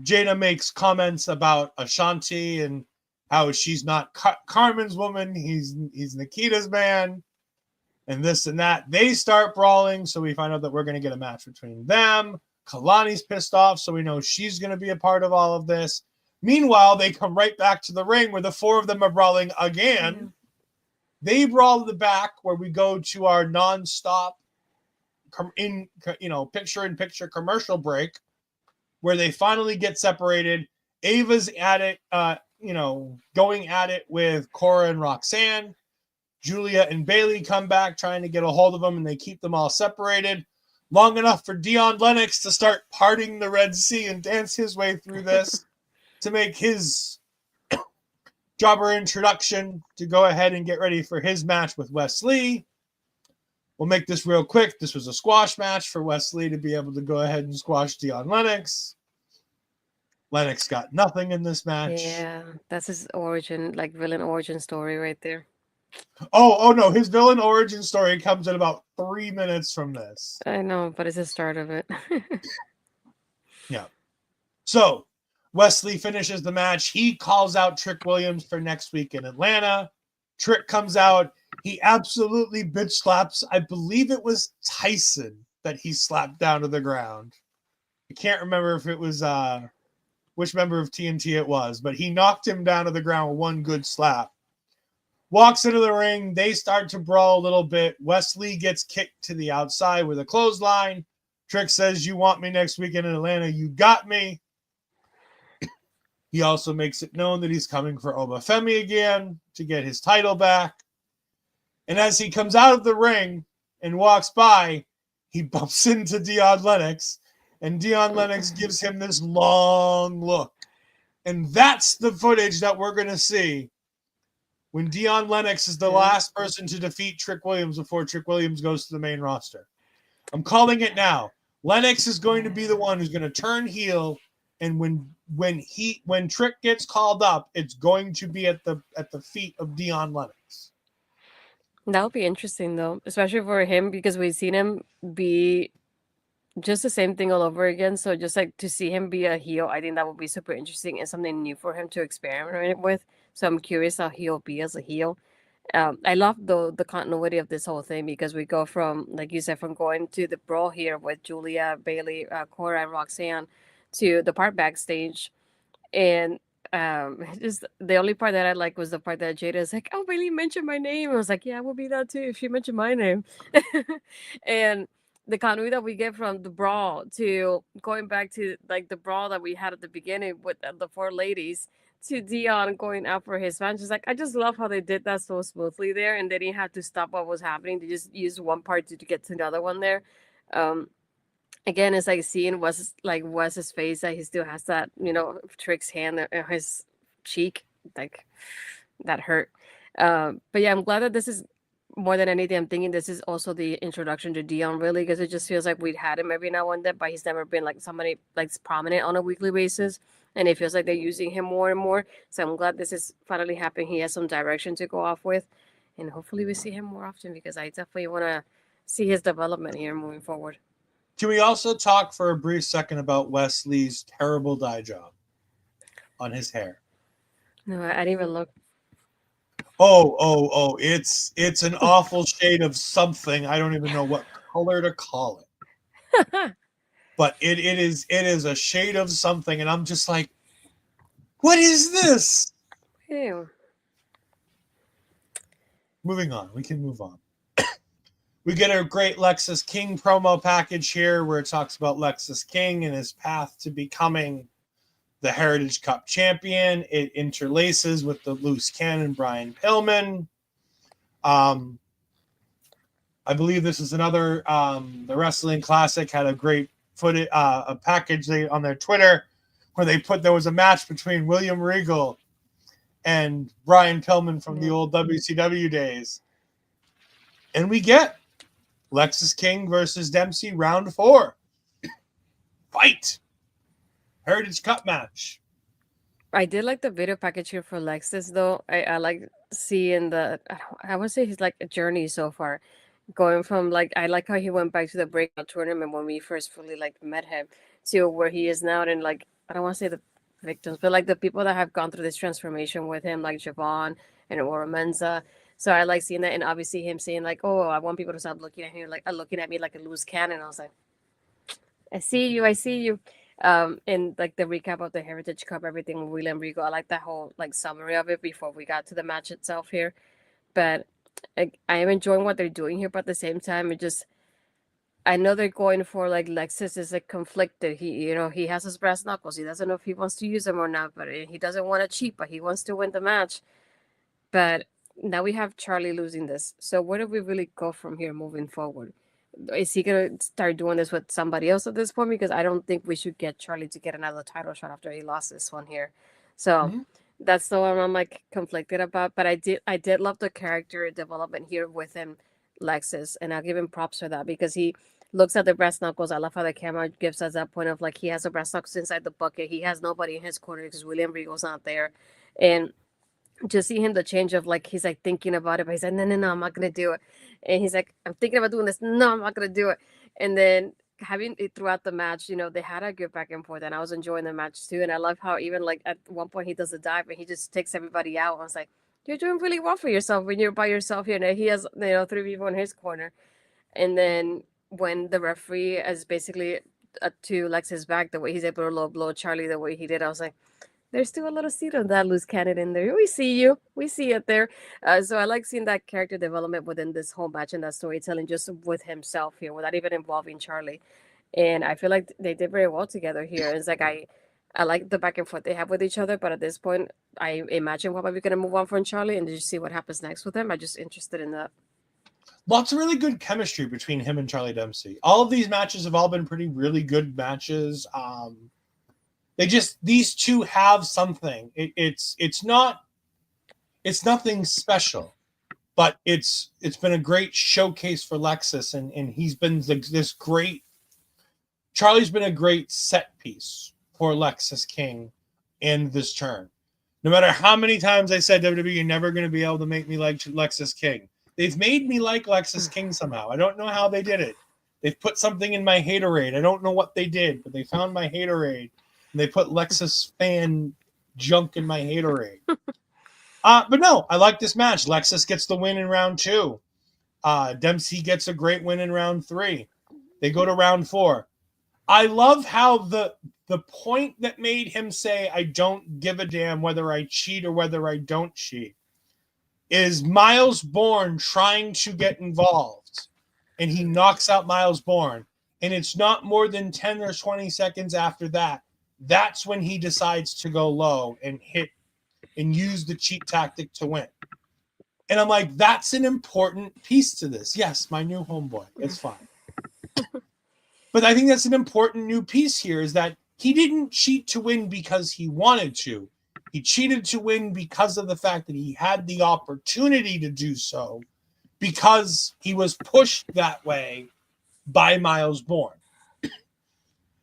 Jada makes comments about Ashanti and how she's not Carmen's woman. He's Nikita's man. And this and that. They start brawling, so we find out that we're going to get a match between them. Kalani's pissed off, so we know she's going to be a part of all of this. Meanwhile, they come right back to the ring where the four of them are brawling again. They brawl in the back where we go to our non-stop picture-in-picture commercial break where they finally get separated. Ava's at it, going at it with Cora and Roxanne. Julia and Bailey come back trying to get a hold of them, and they keep them all separated long enough for Dion Lennox to start parting the Red Sea and dance his way through this to make his jobber introduction to go ahead and get ready for his match with Wes Lee. We'll make this real quick. This was a squash match for Wes Lee to be able to go ahead and squash Dion Lennox. Lennox got nothing in this match. Yeah, that's his origin, like villain origin story right there. Oh no, his villain origin story comes in about 3 minutes from this. I know, but it's the start of it. Yeah. So Wesley finishes the match. He calls out Trick Williams for next week in Atlanta. Trick comes out. He absolutely bitch slaps. I believe it was Tyson that he slapped down to the ground. I can't remember if it was which member of TNT it was, but he knocked him down to the ground with one good slap. Walks into the ring. They start to brawl a little bit. Wesley gets kicked to the outside with a clothesline. Trick says, "You want me next weekend in Atlanta? You got me." He also makes it known that he's coming for Oba Femi again to get his title back. And as he comes out of the ring and walks by, he bumps into Dion Lennox, and Dion Lennox gives him this long look. And that's the footage that we're going to see when Dion Lennox is the last person to defeat Trick Williams before Trick Williams goes to the main roster. I'm calling it now. Lennox is going to be the one who's going to turn heel, and when Trick gets called up, it's going to be at the feet of Dion Lennox. That would be interesting though, especially for him because we've seen him be just the same thing all over again. So just like to see him be a heel, I think that would be super interesting and something new for him to experiment with. So I'm curious how he'll be as a heel. I love the continuity of this whole thing because we go from, like you said, from going to the brawl here with Julia, Bailey, Cora, and Roxanne to the part backstage. And just the only part that I like was the part that Jada is like, "Oh, Bailey mentioned my name." I was like, "Yeah, we'll be that too if she mentioned my name." And the continuity that we get from the brawl to going back to like the brawl that we had at the beginning with the four ladies to Dion going out for his match. It's like I just love how they did that so smoothly there, and they didn't have to stop what was happening. They just used one part to get to the other one there. Again, it's like seeing Wes's face that he still has that, Trick's hand on his cheek, like that hurt. But yeah, I'm glad that this is more than anything. I'm thinking this is also the introduction to Dion, really, because it just feels like we'd had him every now and then, but he's never been like somebody like prominent on a weekly basis, and it feels like they're using him more and more. So I'm glad this is finally happening. He has some direction to go off with, and hopefully we see him more often because I definitely want to see his development here moving forward. Can we also talk for a brief second about Wesley's terrible dye job on his hair? No, I didn't even look. Oh, it's an awful shade of something. I don't even know what color to call it. But it is a shade of something, and I'm just like, what is this? Ew. Moving on. We can move on. We get a great Lexis King promo package here where it talks about Lexis King and his path to becoming the Heritage Cup champion. It interlaces with the loose cannon Brian Pillman. I believe this is another. The Wrestling Classic had a great footage, a package on their Twitter where they put there was a match between William Regal and Brian Pillman from the old WCW days, and we get Lexis King versus Dempsey round 4. Fight. Heritage Cup match. I did like the video package here for Lexis, though. I like seeing I would say he's like a journey so far. Going from I like how he went back to the breakout tournament when we first fully met him to where he is now. And I don't want to say the victims, but the people that have gone through this transformation with him, like Javon and Aura Menza. So I like seeing that. And obviously him saying "Oh, I want people to stop looking at him looking at me like a loose cannon." I was like, I see you. And the recap of the Heritage Cup, everything with William Regal, I like that whole summary of it before we got to the match itself here. But I am enjoying what they're doing here, but at the same time, I know they're going for Lexis is conflicted. He has his brass knuckles. He doesn't know if he wants to use them or not, but he doesn't want to cheat, but he wants to win the match. But now we have Charlie losing this. So where do we really go from here moving forward? Is he going to start doing this with somebody else at this point? Because I don't think we should get Charlie to get another title shot after he lost this one here. So That's the one I'm like conflicted about. But I did love the character development here with him, Lexus, and I'll give him props for that because he looks at the brass knuckles. I love how the camera gives us that point of like he has the brass knuckles inside the bucket. He has nobody in his corner because William Regal's not there, and just see him the change of like he's like thinking about it, but he's like, no, I'm not gonna do it. And he's like, I'm thinking about doing this. No, I'm not gonna do it. And then having it throughout the match, they had a good back and forth, and I was enjoying the match too. And I love how even like at one point he does a dive and he just takes everybody out. I was like, you're doing really well for yourself when you're by yourself here. And he has three people in his corner. And then when the referee is basically to Lex's back, the way he's able to low blow Charlie the way he did, I was like, there's still a little seed on that loose cannon in there. We see you. We see it there. So I like seeing that character development within this whole match and that storytelling just with himself here without even involving Charlie. And I feel like they did very well together here. It's like I like the back and forth they have with each other, but at this point, I imagine we're probably going to move on from Charlie and just see what happens next with him. I'm just interested in that. Lots of really good chemistry between him and Charlie Dempsey. All of these matches have all been really good matches. These two have something. It's nothing special, but it's been a great showcase for Lexus, and he's been this great. Charlie's been a great set piece for Lexis King in this turn. No matter how many times I said WWE, you're never going to be able to make me like Lexis King. They've made me like Lexis King somehow. I don't know how they did it. They've put something in my haterade. I don't know what they did, but they found my haterade. And they put Lexus fan junk in my haterade. But no, I like this match. Lexus gets the win in round 2. Dempsey gets a great win in round 3. They go to round 4. I love how the point that made him say, I don't give a damn whether I cheat or whether I don't cheat, is Myles Borne trying to get involved. And he knocks out Myles Borne. And it's not more than 10 or 20 seconds after that. That's when he decides to go low and hit and use the cheat tactic to win. And I'm like, that's an important piece to this. Yes, my new homeboy. It's fine. But I think that's an important new piece here is that he didn't cheat to win because he wanted to. He cheated to win because of the fact that he had the opportunity to do so because he was pushed that way by Myles Borne.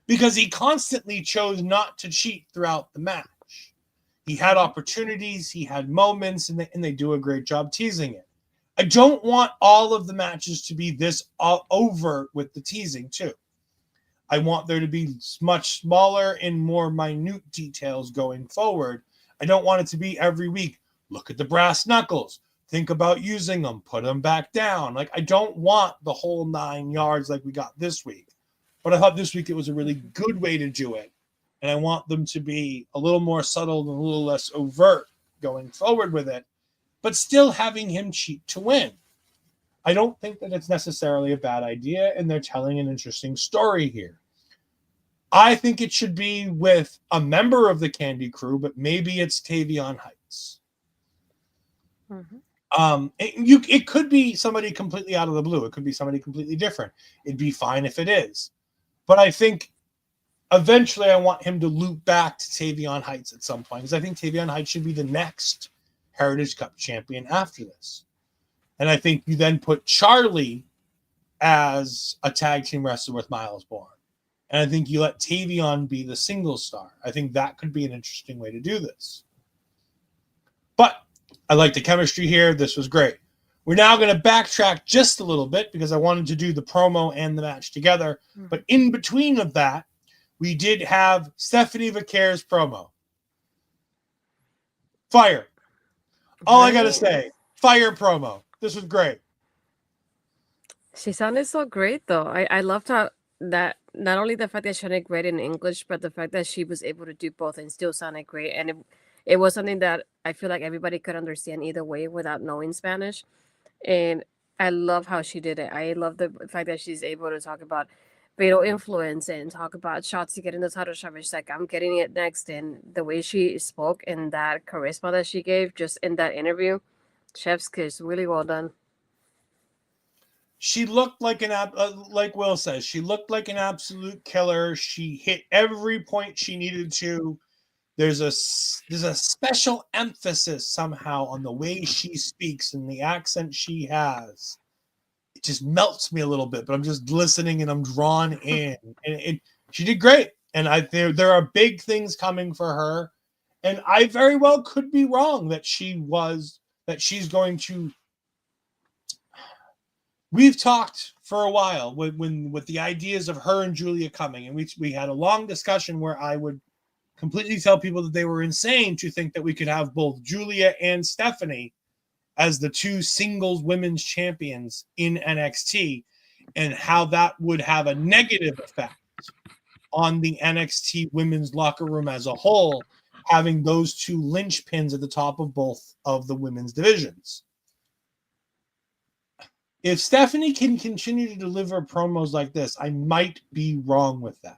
Because he constantly chose not to cheat throughout the match. He had opportunities, he had moments, and they do a great job teasing it. I don't want all of the matches to be this overt with the teasing, too. I want there to be much smaller and more minute details going forward. I don't want it to be every week, look at the brass knuckles, think about using them, put them back down. Like, I don't want the whole 9 yards like we got this week. But I thought this week it was a really good way to do it. And I want them to be a little more subtle and a little less overt going forward with it, but still having him cheat to win. I don't think that it's necessarily a bad idea, and they're telling an interesting story here. I think it should be with a member of the Candy Crew, but maybe it's Tavion Heights. Mm-hmm. It could be somebody completely out of the blue. It could be somebody completely different. It'd be fine if it is. But I think eventually I want him to loop back to Tavion Heights at some point because I think Tavion Heights should be the next Heritage Cup champion after this. And I think you then put Charlie as a tag team wrestler with Myles Borne. And I think you let Tavion be the single star. I think that could be an interesting way to do this. But I like the chemistry here. This was great. We're now going to backtrack just a little bit because I wanted to do the promo and the match together. But in between of that, we did have Stephanie Vaquer's promo. Fire. All I got to say, fire promo. This was great. She sounded so great, though. I loved how that not only the fact that she sounded great in English, but the fact that she was able to do both and still sounded great. And it was something that I feel like everybody could understand either way without knowing Spanish. And I love how she did it. I love the fact that she's able to talk about fatal influence and talk about shots to get in the title shot. She's like, I'm getting it next. And the way she spoke and that charisma that she gave just in that interview, chef's kiss, really well done. She looked like like Will says, she looked like an absolute killer. She hit every point she needed to. there's a special emphasis somehow on the way she speaks and the accent she has. It just melts me a little bit, but I'm just listening and I'm drawn in. And she did great. And there are big things coming for her. And I very well could be wrong that she's going to. We've talked for a while with the ideas of her and Julia coming, and we had a long discussion where I would completely tell people that they were insane to think that we could have both Julia and Stephanie as the two singles women's champions in NXT, and how that would have a negative effect on the NXT women's locker room as a whole, having those two linchpins at the top of both of the women's divisions. If Stephanie can continue to deliver promos like this, I might be wrong with that.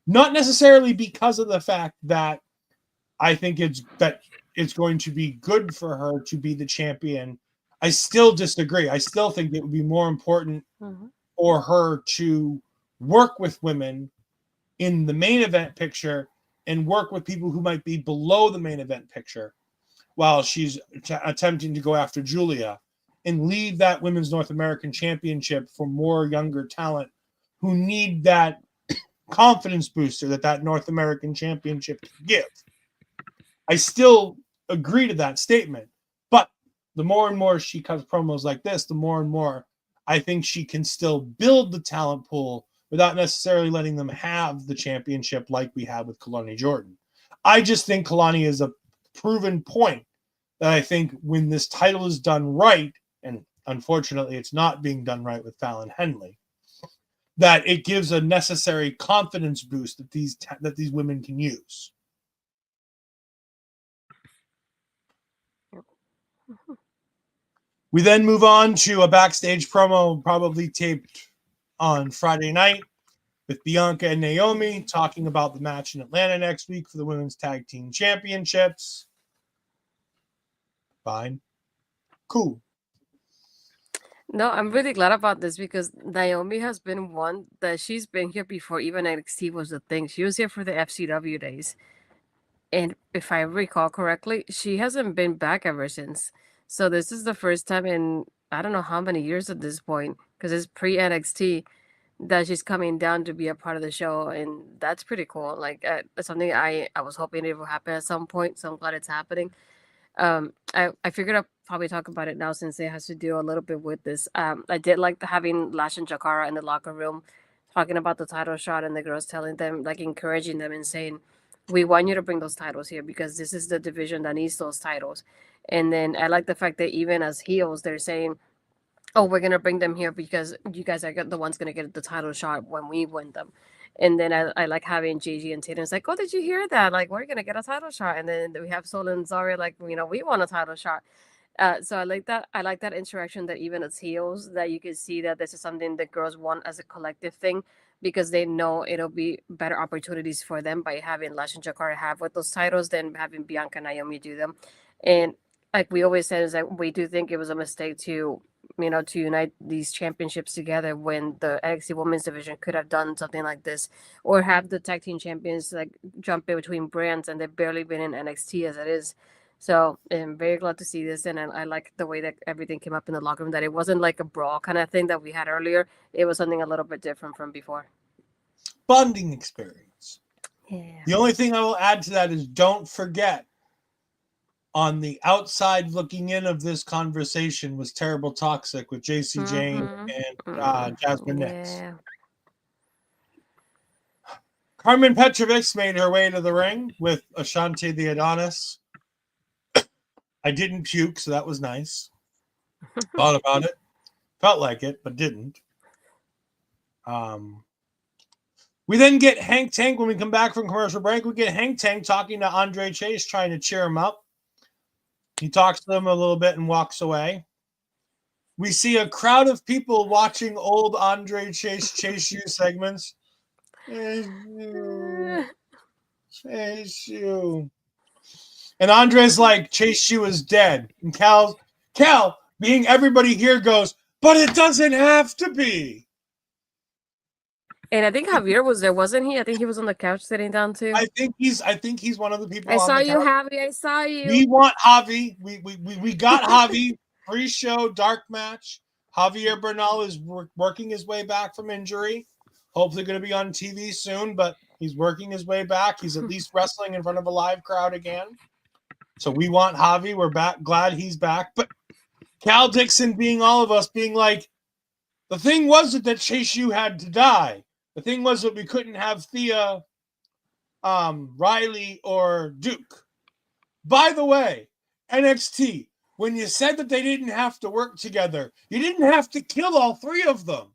Not necessarily because of the fact that I think it's going to be good for her to be the champion. I still disagree. I still think it would be more important for her to work with women in the main event picture and work with people who might be below the main event picture while she's attempting to go after Julia, and leave that Women's North American Championship for more younger talent who need that confidence booster that North American Championship can give. I still agree to that statement, but the more and more she cuts promos like this, the more and more I think she can still build the talent pool without necessarily letting them have the championship like we had with Kalani Jordan. I just think Kalani is a proven point that I think when this title is done right, and unfortunately it's not being done right with Fallon Henley, that it gives a necessary confidence boost that these women can use. We then move on to a backstage promo probably taped on Friday night with Bianca and Naomi talking about the match in Atlanta next week for the Women's Tag Team Championships. Fine. Cool. No, I'm really glad about this because Naomi has been one that she's been here before even NXT was a thing. She was here for the FCW days. And if I recall correctly, she hasn't been back ever since. So this is the first time in I don't know how many years at this point, because it's pre-NXT, that she's coming down to be a part of the show, and that's pretty cool. Like that's something I was hoping it would happen at some point, so I'm glad it's happening. I figured I'd probably talk about it now since it has to do a little bit with this. I did like having Lash and Jakara in the locker room talking about the title shot, and the girls telling them, like, encouraging them and saying, we want you to bring those titles here because this is the division that needs those titles. And then I like the fact that even as heels, they're saying, oh, we're going to bring them here because you guys are the ones going to get the title shot when we win them. And then I like having Gigi and Tatum. It's like, oh, did you hear that? Like, we're going to get a title shot. And then we have Sola and Zarya, like, we want a title shot. So I like that. I like that interaction that even as heels, that you can see that this is something the girls want as a collective thing, because they know it'll be better opportunities for them by having Lash and Jakara have with those titles than having Bianca and Naomi do them. And like we always said, is that we do think it was a mistake to unite these championships together when the NXT Women's Division could have done something like this, or have the tag team champions like jump in between brands, and they've barely been in NXT as it is. So I'm very glad to see this, and I like the way that everything came up in the locker room, that it wasn't like a brawl kind of thing that we had earlier. It was something a little bit different from before. Bonding experience. Yeah. The only thing I will add to that is don't forget, on the outside looking in of this conversation was Terrible Toxic with JC Jane and Jasmine Nix. Yeah. Carmen Petrovic made her way to the ring with Ashanti the Adonis. I didn't puke, so that was nice. Thought about it. Felt like it, but didn't. We then get Hank Tank when we come back from commercial break. We get Hank Tank talking to Andre Chase, trying to cheer him up. He talks to them a little bit and walks away. We see a crowd of people watching old Andre Chase You segments. Chase You. And Andre's like, Chase You is dead. And Cal, being everybody here, goes, but it doesn't have to be. And I think Javier was there, wasn't he? I think he was on the couch sitting down too. I think he's one of the people I on saw the you, couch. Javi. I saw you. We want Javi. We got Javi. Pre-show dark match. Javier Bernal is working his way back from injury. Hopefully going to be on TV soon, but he's working his way back. He's at least wrestling in front of a live crowd again. So we want Javi. We're back. Glad he's back. But Cal Dixon being all of us, being like, the thing wasn't that Chase U had to die. The thing was that we couldn't have Thea, Riley, or Duke. By the way, NXT, when you said that they didn't have to work together, you didn't have to kill all three of them.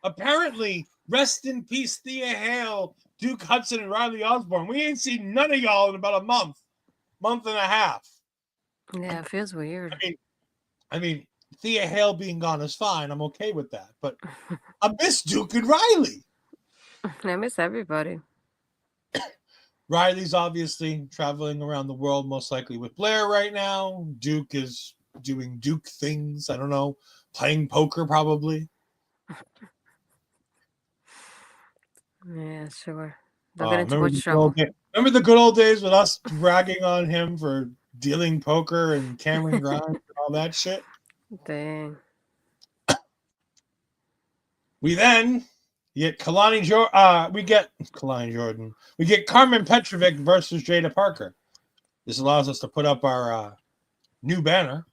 Apparently, rest in peace, Thea Hale, Duke Hudson, and Riley Osborne. We ain't seen none of y'all in about a month and a half. Yeah, it feels weird. I mean, Thea Hale being gone is fine. I'm okay with that. But I miss Duke and Riley. I miss everybody. Riley's obviously traveling around the world, most likely with Blair right now. Duke is doing Duke things. I don't know, playing poker probably. Yeah, sure. Don't get into much the trouble. remember the good old days with us ragging on him for dealing poker and Cameron Grimes and all that shit? Dang. We then get Kalani Jordan. We get Kalani Jordan. We get Carmen Petrovic versus Jada Parker. This allows us to put up our new banner.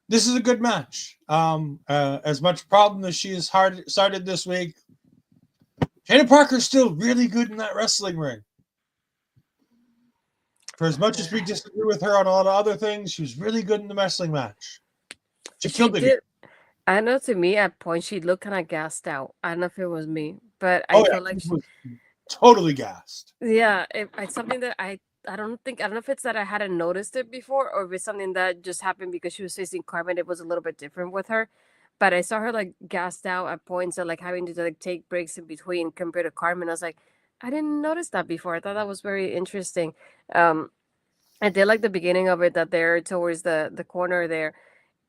This is a good match. As much problem as she has started this week, Jada Parker's still really good in that wrestling ring. For as much as we disagree with her on a lot of other things, she was really good in the wrestling match. She killed it. Did. I know to me at points she looked kind of gassed out. I don't know if it was me, but I feel like she was totally gassed. Yeah, it's something that I don't know if it's that I hadn't noticed it before or if it's something that just happened because she was facing Carmen. It was a little bit different with her, but I saw her like gassed out at points and like having to like take breaks in between compared to Carmen. I was like, I didn't notice that before. I thought that was very interesting. I did like the beginning of it that they're towards the corner there.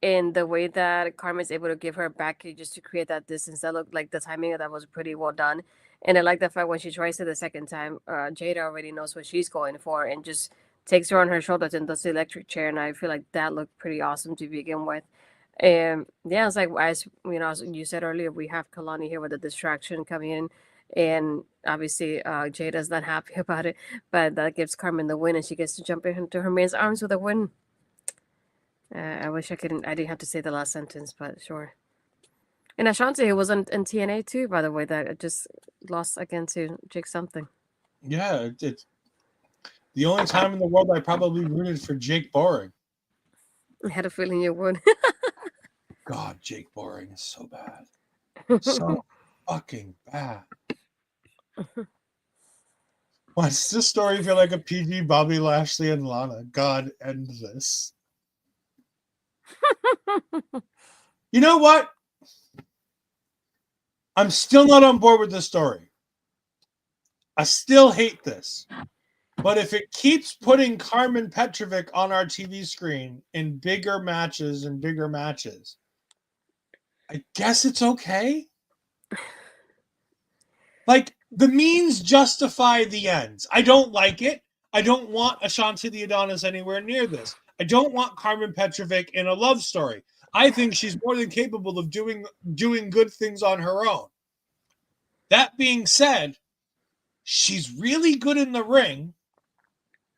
And the way that Carmen's able to give her back just to create that distance, that looked like the timing of that was pretty well done. And I like the fact when she tries it the second time, Jada already knows what she's going for and just takes her on her shoulders and does the electric chair. And I feel like that looked pretty awesome to begin with. And yeah, it's like, as you know, as you said earlier, we have Kalani here with a distraction coming in. And obviously, Jada's not happy about it, but that gives Carmen the win and she gets to jump into her man's arms with a win. I wish I didn't have to say the last sentence, but sure. And Ashanti, who was in TNA too, by the way, that just lost again to Jake something. Yeah, it's the only time in the world I probably rooted for Jake Boring. I had a feeling you would. God, Jake Boring is so bad. So fucking bad. Why does this story feel like a PG Bobby Lashley and Lana? God, end this. You know what? I'm still not on board with this story. I still hate this. But if it keeps putting Carmen Petrovic on our TV screen in bigger matches, I guess it's okay. Like, the means justify the ends. I don't like it. I don't want Ashanti the Adonis anywhere near this. I don't want Carmen Petrovic in a love story. I think she's more than capable of doing good things on her own. That being said, she's really good in the ring.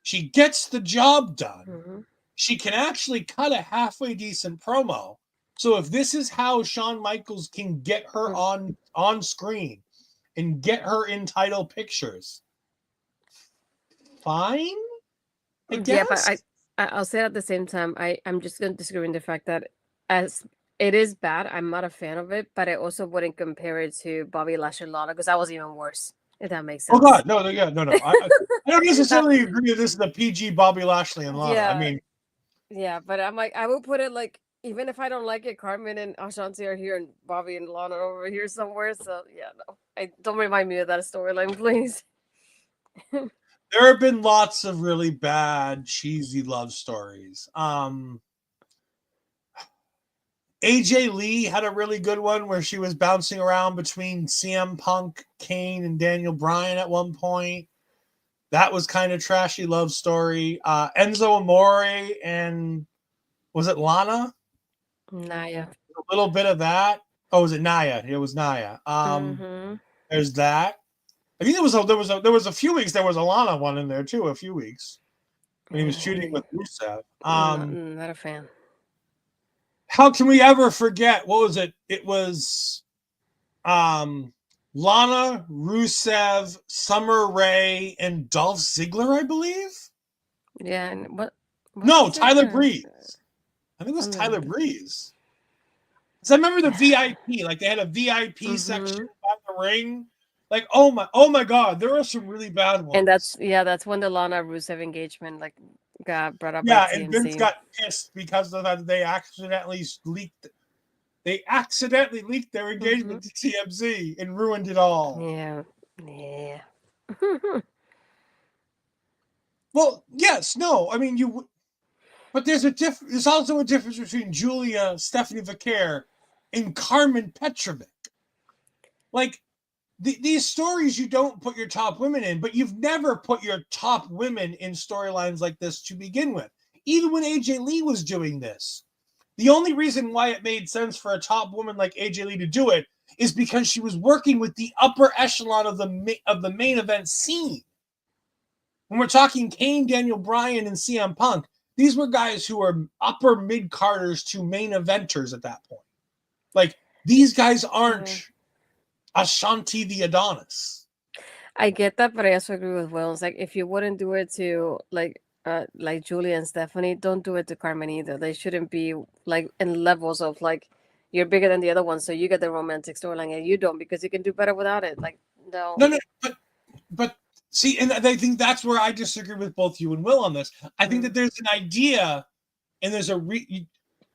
She gets the job done. Mm-hmm. She can actually cut a halfway decent promo. So if this is how Shawn Michaels can get her on screen and get her in title pictures, fine, I guess. Yeah, but I'll say at the same time, I'm just going to disagree with the fact that as it is bad, I'm not a fan of it, but I also wouldn't compare it to Bobby Lashley and Lana because that was even worse, if that makes sense. Oh, God, no. I don't necessarily agree that this is the PG Bobby Lashley and Lana. Yeah, I mean, yeah, but I'm like, I will put it like, even if I don't like it, Carmen and Ashanti are here and Bobby and Lana are over here somewhere. So, yeah, no. Don't remind me of that storyline, please. There have been lots of really bad, cheesy love stories. AJ Lee had a really good one where she was bouncing around between CM Punk, Kane, and Daniel Bryan at one point. That was kind of trashy love story. Enzo Amore and was it Lana? Naya. A little bit of that. Oh, was it Naya? It was Naya. There's that. I think there was a few weeks there was a Lana one in there too. A few weeks when he was shooting with Rusev. Not a fan. How can we ever forget? What was it? It was Lana, Rusev, Summer Rae, and Dolph Ziggler, I believe. Yeah, and what No, was it? Tyler Breeze. I think it was Tyler Breeze. Because I remember the VIP, like they had a VIP section at the ring. Like, oh my God, there are some really bad ones. And that's when the Lana Rusev engagement like got brought up. Yeah, by and TMZ. Vince got pissed because of that. They accidentally leaked. They accidentally leaked their engagement to TMZ and ruined it all. Yeah. Well, yes, no. I mean, but there's also a difference between Julia Stephanie Vaquer and Carmen Petrovic. Like these stories, you don't put your top women in, but you've never put your top women in storylines like this to begin with. Even when AJ Lee was doing this, the only reason why it made sense for a top woman like AJ Lee to do it is because she was working with the upper echelon of the main event scene. When we're talking Kane, Daniel Bryan, and CM Punk, these were guys who were upper mid-carders to main eventers at that point. Like, these guys aren't Ashanti the Adonis. I get that, but I also agree with Will. It's like if you wouldn't do it to like Julia and Stephanie, don't do it to Carmen either. They shouldn't be like in levels of like you're bigger than the other one, so you get the romantic storyline and you don't because you can do better without it. Like no, but see, and I think that's where I disagree with both you and Will on this. I think that there's an idea, and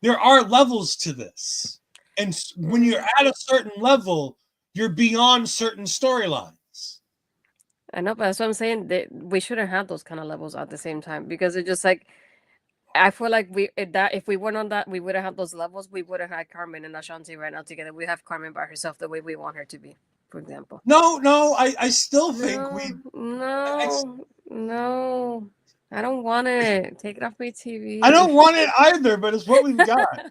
there are levels to this, and when you're at a certain level, you're beyond certain storylines. I know, but that's what I'm saying. We shouldn't have those kind of levels at the same time because it's just like I feel like if we weren't on that, we wouldn't have those levels. We wouldn't have Carmen and Ashanti right now together. We have Carmen by herself the way we want her to be, for example. No, I still think No, I don't want it. Take it off my TV. I don't want it either, but it's what we've got.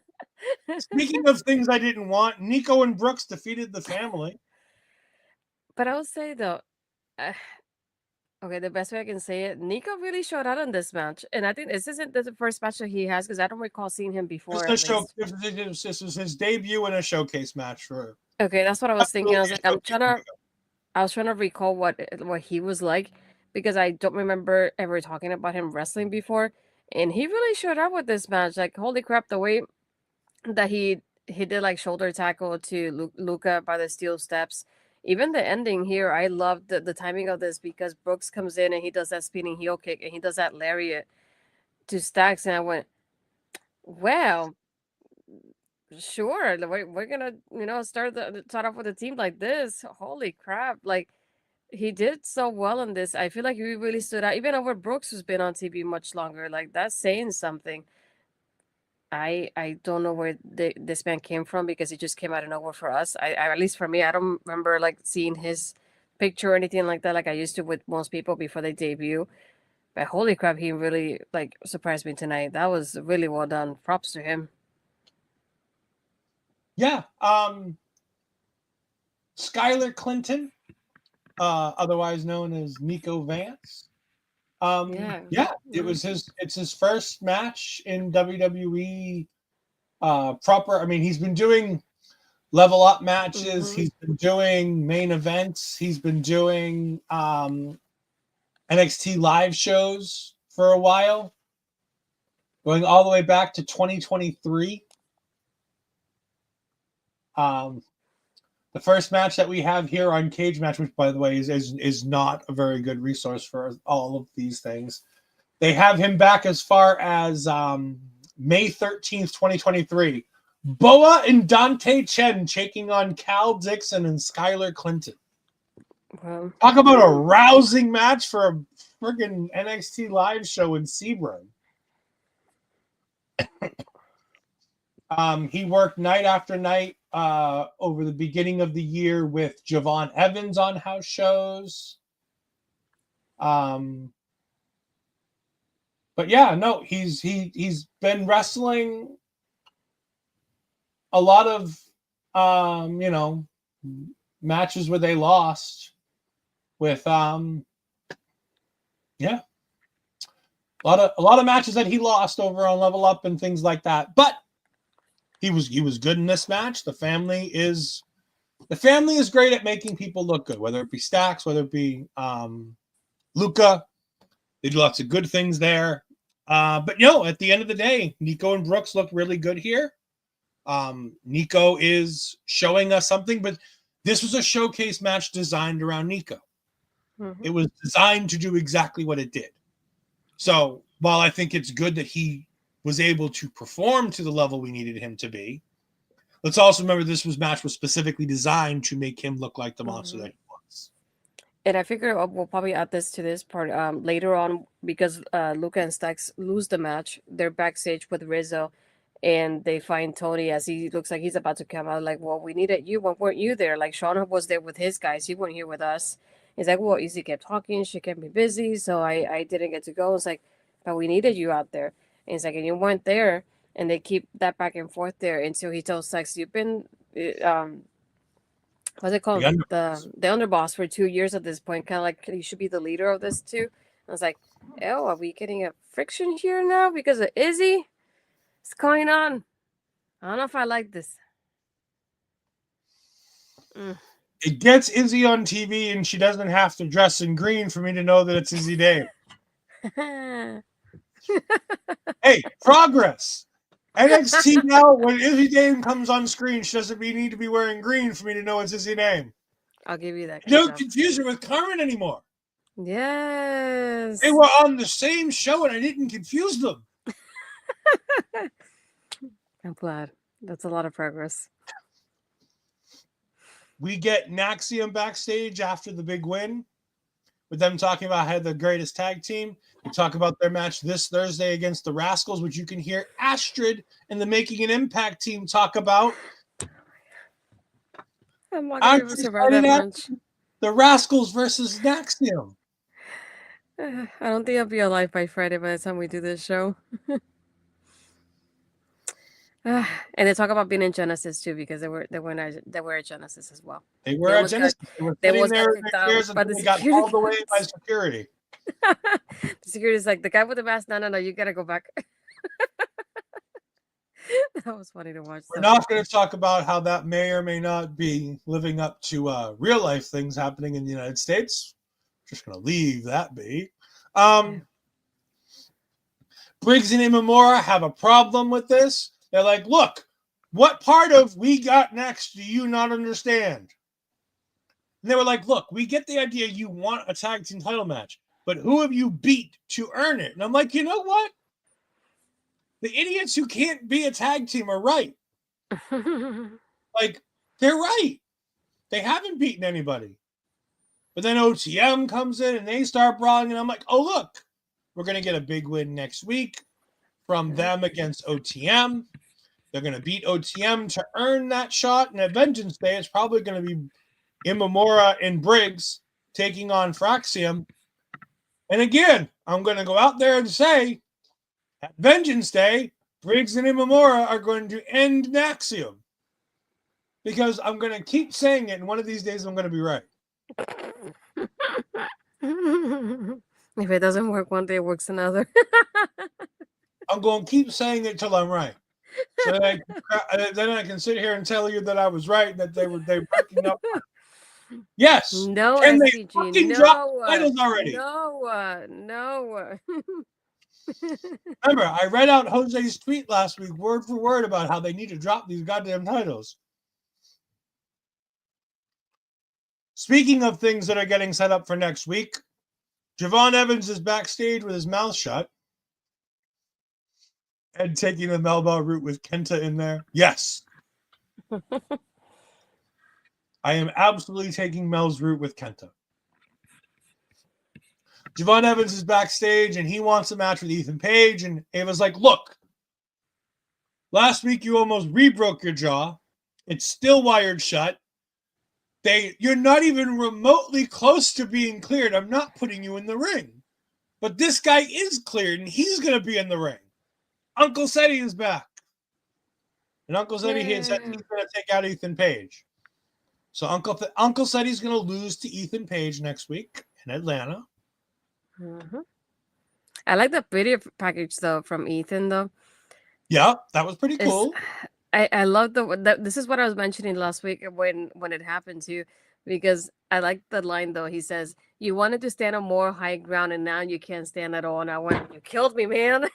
Speaking of things I didn't want, Nico and Brooks defeated the family. But I will say though, okay, the best way I can say it, Nico really showed out in this match, and I think this isn't the first match that he has because I don't recall seeing him before. This was his debut in a showcase match for. Okay, that's what I was thinking. I was like, I was trying to recall what he was like because I don't remember ever talking about him wrestling before, and he really showed up with this match. Like, holy crap, the way that he did like shoulder tackle to Luca by the steel steps. Even the ending here, I loved the timing of this because Brooks comes in and he does that spinning heel kick and he does that lariat to Stacks, and I went, well, sure, we're gonna start off with a team like this. Holy crap! Like he did so well in this. I feel like he really stood out, even over Brooks, who's been on TV much longer. Like that's saying something. I don't know where this man came from because he just came out of nowhere for us. I at least for me, I don't remember like seeing his picture or anything like that like I used to with most people before they debut. But holy crap, he really like surprised me tonight. That was really well done. Props to him. Yeah. Skylar Clinton, otherwise known as Nico Vance. It's his first match in WWE proper. I mean, he's been doing level up matches, he's been doing main events, he's been doing NXT live shows for a while, going all the way back to 2023. The first match that we have here on Cage Match, which by the way is not a very good resource for all of these things. They have him back as far as May 13th, 2023. Boa and Dante Chen taking on Cal Dixon and Skylar Clinton. Wow. Talk about a rousing match for a friggin' NXT live show in Sebring. He worked night after night over the beginning of the year with Javon Evans on house shows. But yeah, no, he's been wrestling a lot of matches where they lost with yeah. A lot of matches that he lost over on Level Up and things like that. But he was good in this match. The family is great at making people look good, whether it be Stax, whether it be Luca. They do lots of good things there. But at the end of the day, Nico and Brooks look really good here. Nico is showing us something, but this was a showcase match designed around Nico. Mm-hmm. It was designed to do exactly what it did. So while I think it's good that he was able to perform to the level we needed him to be, let's also remember this match was specifically designed to make him look like the monster that he was. And I figure we'll probably add this to this part later on because Luca and Stax lose the match. They're backstage with Rizzo, and they find Tony as he looks like he's about to come out. Like, well, we needed you. When weren't you there? Like, Shauna was there with his guys. You weren't here with us. He's like, well, Izzy kept talking. She kept me busy, so I didn't get to go. It's like, but we needed you out there. And he's like, and you weren't there. And they keep that back and forth there until he tells Stax, you've been, what's it called? The underboss for 2 years at this point. Kind of like, you should be the leader of this too. I was like, oh, are we getting a friction here now because of Izzy? What's going on? I don't know if I like this. It gets Izzy on TV, and she doesn't have to dress in green for me to know that it's Izzy Dame. Hey, progress. NXT now, when Izzy Dame comes on screen, she doesn't need to be wearing green for me to know it's Izzy Dame. I'll give you that. Don't confuse her with Carmen anymore. Yes. They were on the same show, and I didn't confuse them. I'm glad. That's a lot of progress. We get Naxium backstage after the big win, with them talking about how the greatest tag team. We talk about their match this Thursday against the Rascals, which you can hear Astrid and the Making an Impact team talk about. I'm not going to survive that match. The Rascals versus Naxium. I don't think I'll be alive by Friday by the time we do this show. And they talk about being in Genesis too because they were at Genesis as well. They were at Genesis. They were sitting there in their chairs until they got all the way by security. The security's like, the guy with the mask, no, you gotta go back. That was funny to watch. We're not going to talk about how that may or may not be living up to real life things happening in the United States. Just going to leave that be. Briggs and Imamura have a problem with this. They're like, look, what part of We Got Next do you not understand? And they were like, look, we get the idea you want a tag team title match, but who have you beat to earn it? And I'm like, you know what? The idiots who can't be a tag team are right. Like, they're right. They haven't beaten anybody. But then OTM comes in and they start brawling, and I'm like, oh, look, we're going to get a big win next week from them against OTM. They're going to beat OTM to earn that shot. And at Vengeance Day, it's probably going to be Imamura and Briggs taking on Fraxium. And again, I'm going to go out there and say, at Vengeance Day, Briggs and Imamura are going to end Naxium. Because I'm going to keep saying it, and one of these days I'm going to be right. If it doesn't work one day, it works another. I'm going to keep saying it till I'm right. So then I can sit here and tell you that I was right, that they were breaking up. Yes. No, and SCG, they fucking dropped titles already. No. Remember, I read out Jose's tweet last week, word for word, about how they need to drop these goddamn titles. Speaking of things that are getting set up for next week, Javon Evans is backstage with his mouth shut. Ed taking the Melba route with Kenta in there. Yes. I am absolutely taking Mel's route with Kenta. Javon Evans is backstage and he wants a match with Ethan Page, and Ava's like, look, Last week you almost re-broke your jaw. It's still wired shut. You're not even remotely close to being cleared. I'm not putting you in the ring. But this guy is cleared, and he's going to be in the ring. Uncle Seti is back. And Uncle Seti said he's going to take out Ethan Page. So Uncle Seti's going to lose to Ethan Page next week in Atlanta. Mm-hmm. I like the video package, though, from Ethan, though. Yeah, that was pretty cool. I love this is what I was mentioning last week when it happened too, because I like the line though. He says, "You wanted to stand on more high ground, and now you can't stand at all." And I went, "You killed me, man."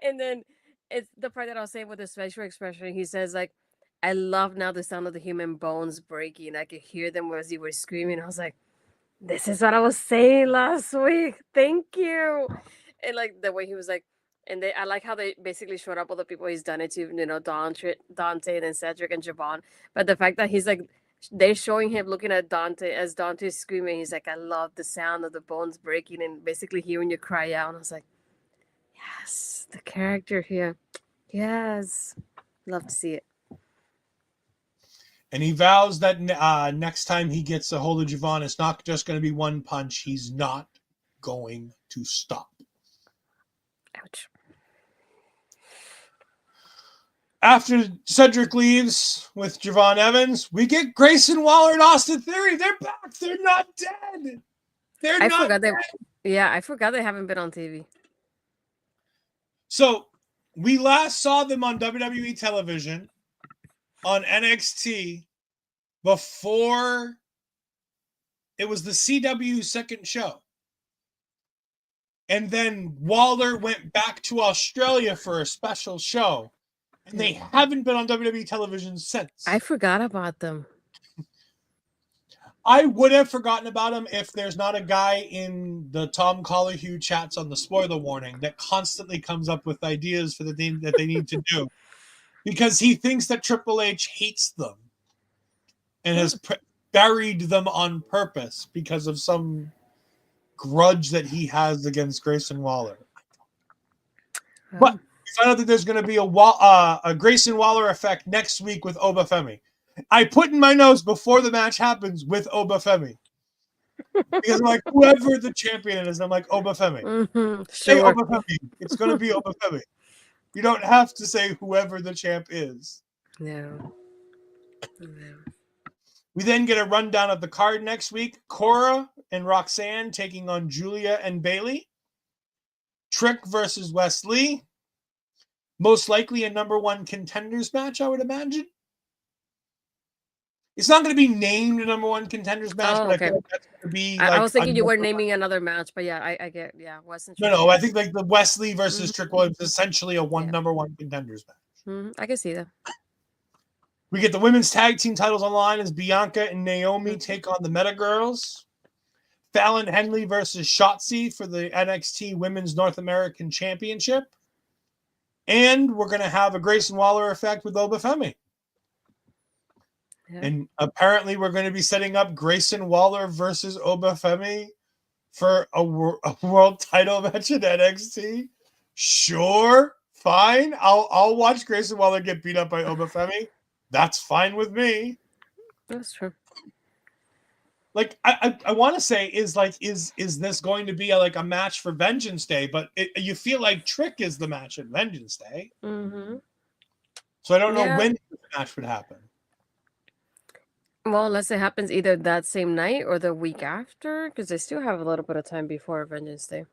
And then it's the part that I was saying with the facial expression. He says, like, "I love now the sound of the human bones breaking. I could hear them as you were screaming." I was like, "This is what I was saying last week. Thank you." And like the way he was like. And I like how they basically showed up all the people he's done it to, you know, Dante and then Cedric and Javon. But the fact that he's like, they're showing him looking at Dante as Dante's screaming. He's like, "I love the sound of the bones breaking," and basically hearing you cry out. And I was like, yes, the character here. Yes. Love to see it. And he vows that next time he gets a hold of Javon, it's not just going to be one punch. He's not going to stop. Ouch. After Cedric leaves with Javon Evans, we get Grayson Waller and Austin Theory. They're back. They're not dead. I forgot they haven't been on TV. So we last saw them on WWE television on NXT before it was the CW second show. And then Waller went back to Australia for a special show. And they haven't been on WWE television since. I forgot about them. I would have forgotten about them if there's not a guy in the Tom Collahue chats on the spoiler warning that constantly comes up with ideas for the thing that they need to do. Because he thinks that Triple H hates them and has buried them on purpose because of some grudge that he has against Grayson Waller. But we found out that there's going to be a Grayson Waller effect next week with Oba Femi. I put in my notes before the match happens with Oba Femi. Because I'm like, whoever the champion is, I'm like, Oba Femi. Mm-hmm. Say Sure. Oba Femi. It's going to be Oba Femi. You don't have to say whoever the champ is. No. We then get a rundown of the card next week. Cora and Roxanne taking on Julia and Bailey. Trick versus Wes Lee. Most likely a number one contenders match, I would imagine. It's not going to be named a number one contenders match, but okay. I feel like that's going to be. I like was thinking you were naming another match, but yeah, I get Wes and Trick. No, I think like the Wes Lee versus Trick Williams is essentially a number one contenders match. I can see that. We get the women's tag team titles on the line as Bianca and Naomi take on the Meta Girls. Fallon Henley versus Shotzi for the NXT Women's North American Championship. And we're going to have a Grayson Waller effect with Oba Femi. Yeah. And apparently we're going to be setting up Grayson Waller versus Oba Femi for a world title match in NXT. Sure, fine. I'll watch Grayson Waller get beat up by Oba Femi. That's fine with me. That's true. Like I want to say is this going to be a match for Vengeance Day? But you feel like Trick is the match at Vengeance Day. Mm-hmm. So I don't know when the match would happen. Well, unless it happens either that same night or the week after, because they still have a little bit of time before Vengeance Day.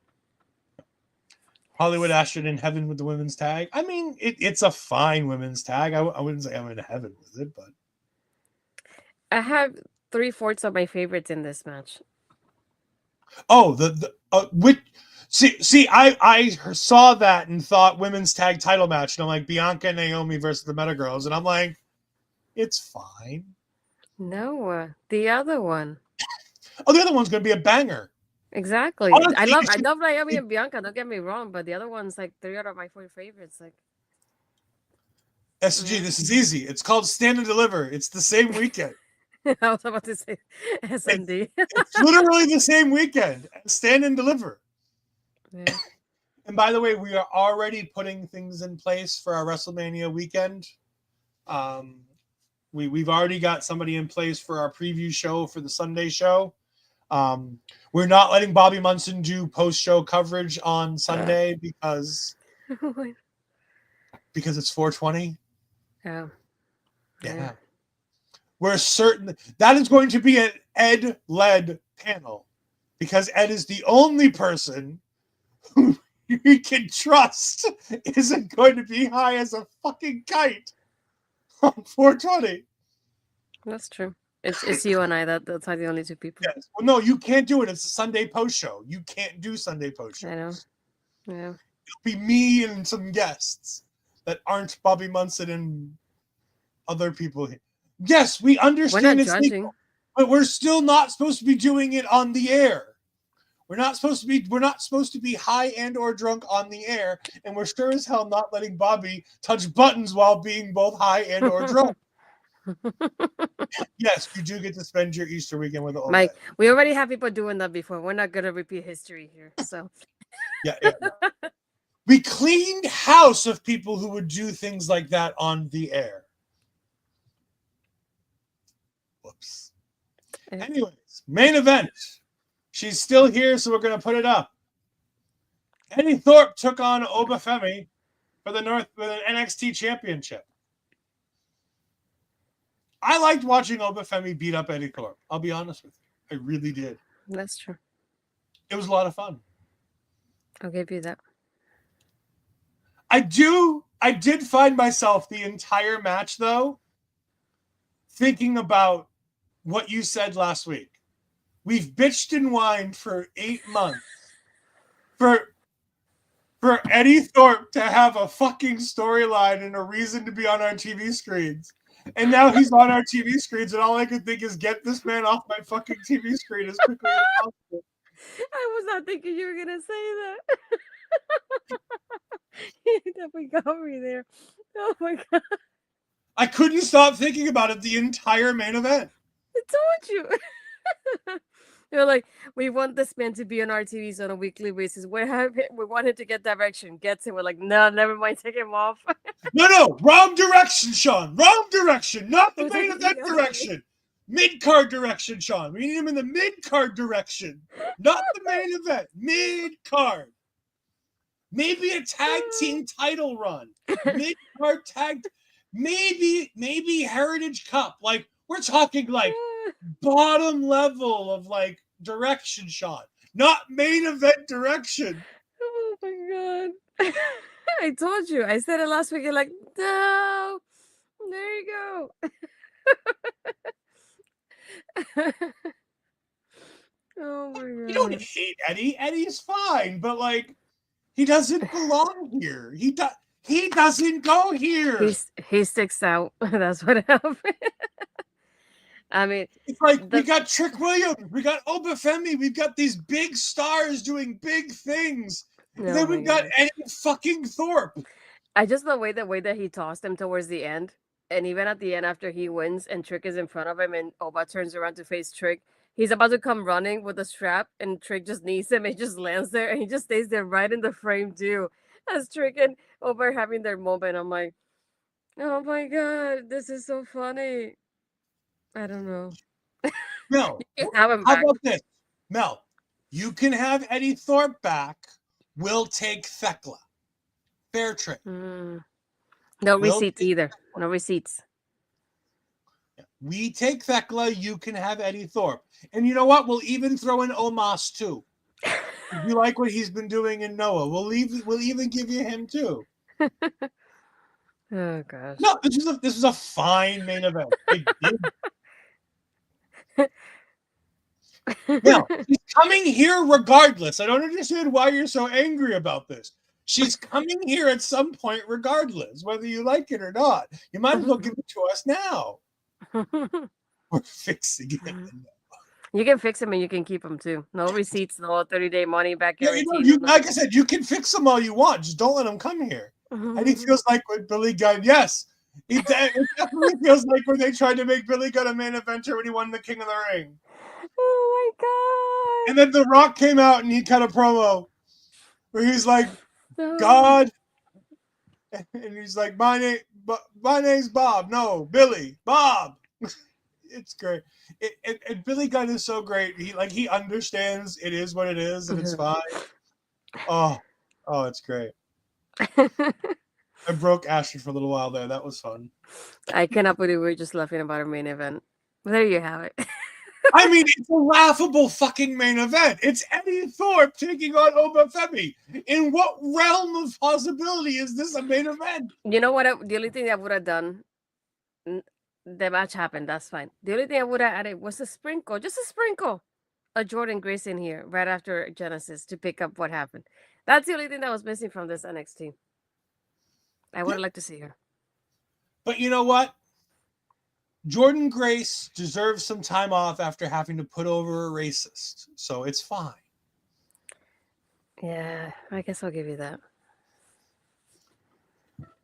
Hollywood Ashton in heaven with the women's tag. I mean, it's a fine women's tag. I wouldn't say I'm in heaven with it, but I have 3/4 of my favorites in this match. Oh, I saw that and thought women's tag title match, and I'm like Bianca and Naomi versus the Meta Girls, and I'm like, it's fine. No, the other one. Oh, the other one's gonna be a banger. Exactly. Honestly, I love Naomi and Bianca. Don't get me wrong, but the other one's like 3 out of my 4 favorites. Like SG, this is easy. It's called Stand and Deliver. It's the same weekend. I was about to say SND. It's literally the same weekend. Stand and Deliver. Yeah. And by the way, we are already putting things in place for our WrestleMania weekend. We've already got somebody in place for our preview show for the Sunday show. We're not letting Bobby Munson do post-show coverage on Sunday because it's 420. Yeah. Yeah. We're certain that is going to be an Ed-led panel because Ed is the only person who we can trust isn't going to be high as a fucking kite on 420. That's true. It's you and I that's the only two people. Yes. Well, no, you can't do it. It's a Sunday post show. You can't do Sunday post show. I know. Yeah. It'll be me and some guests that aren't Bobby Munson and other people. Yes, we understand We're not it's judging. legal, but we're still not supposed to be doing it on the air. We're not supposed to be high and or drunk on the air, and we're sure as hell not letting Bobby touch buttons while being both high and or drunk. Yes, you do get to spend your Easter weekend with Oba. Mike, we already have people doing that before. We're not gonna repeat history here. So Yeah. We cleaned house of people who would do things like that on the air. Whoops. Anyways, main event. She's still here, so we're going to put it up. Eddy Thorpe took on Oba Femi for the NXT Championship. I liked watching Oba Femi beat up Eddy Thorpe. I'll be honest with you. I really did. that's true. It was a lot of fun. I'll give you that. I did find myself the entire match, though, thinking about what you said last week. We've bitched and whined for 8 months for Eddy Thorpe to have a fucking storyline and a reason to be on our TV screens. And now he's on our TV screens, and all I can think is get this man off my fucking TV screen as quickly as possible. I was not thinking you were gonna say that. You definitely got me there. Oh my god. I couldn't stop thinking about it the entire main event. I told you. They're like, we want this man to be on our TVs on a weekly basis. We want him to get direction. Gets it. We're like, no, never mind. Take him off. No, wrong direction, Sean. Wrong direction. Not the main event direction. Mid-card direction, Sean. We need him in the mid-card direction. Not the main event. Mid-card. Maybe a tag team title run. Mid-card tag. Maybe Heritage Cup. Like, we're talking like bottom level of like direction, Sean. Not main event direction. Oh my god. I told you. I said it last week. You're like, no. There you go. Oh my god. You don't hate Eddy. Eddie's fine, but like he doesn't belong here. He doesn't go here. He sticks out. That's what happened. I mean, It's like we got Trick Williams, we got Oba Femi, we've got these big stars doing big things. And then we've got Eddy fucking Thorpe. I just the way that he tossed him towards the end, and even at the end after he wins and Trick is in front of him and Oba turns around to face Trick, he's about to come running with a strap and Trick just knees him and he just lands there and he just stays there right in the frame too. As Trick and Oba are having their moment, I'm like, oh my god, this is so funny. I don't know. Mel, You can have him how back. about this? Mel, you can have Eddy Thorpe back. We'll take Thekla. Fair trade. No We'll receipts take either. No receipts. We take Thekla, you can have Eddy Thorpe. And you know what? We'll even throw in Omos too. If you like what he's been doing in Noah, we'll even give you him too. Oh gosh. No, this was a fine main event. Now, she's coming here regardless. I don't understand why you're so angry about this. She's coming here at some point regardless, whether you like it or not. You might as well give it to us now. We're fixing it. You can fix him and you can keep him too. No receipts, no 30-day money back Yeah, guarantee. like I said, you can fix them all you want. Just don't let him come here. And he feels like with Billy Gunn, yes. It definitely feels like when they tried to make Billy Gunn a main eventer when he won the King of the Ring. Oh my god. And then The Rock came out and he cut a promo where he's like, God. And he's like, my name's Bob. No, Billy. Bob. It's great. And Billy Gunn is so great. He understands it is what it is, and it's fine. Oh, it's great. I broke Ashley for a little while there. That was fun. I cannot believe we're just laughing about our main event. There you have it. I mean, it's a laughable fucking main event. It's Eddy Thorpe taking on Oba Femi. In what realm of possibility is this a main event? You know what? The only thing I would have done, the match happened. That's fine. The only thing I would have added was just a sprinkle of Jordan Grace in here right after Genesis to pick up what happened. That's the only thing that was missing from this NXT. I would have liked to see her. But you know what? Jordan Grace deserves some time off after having to put over a racist. So it's fine. Yeah, I guess I'll give you that.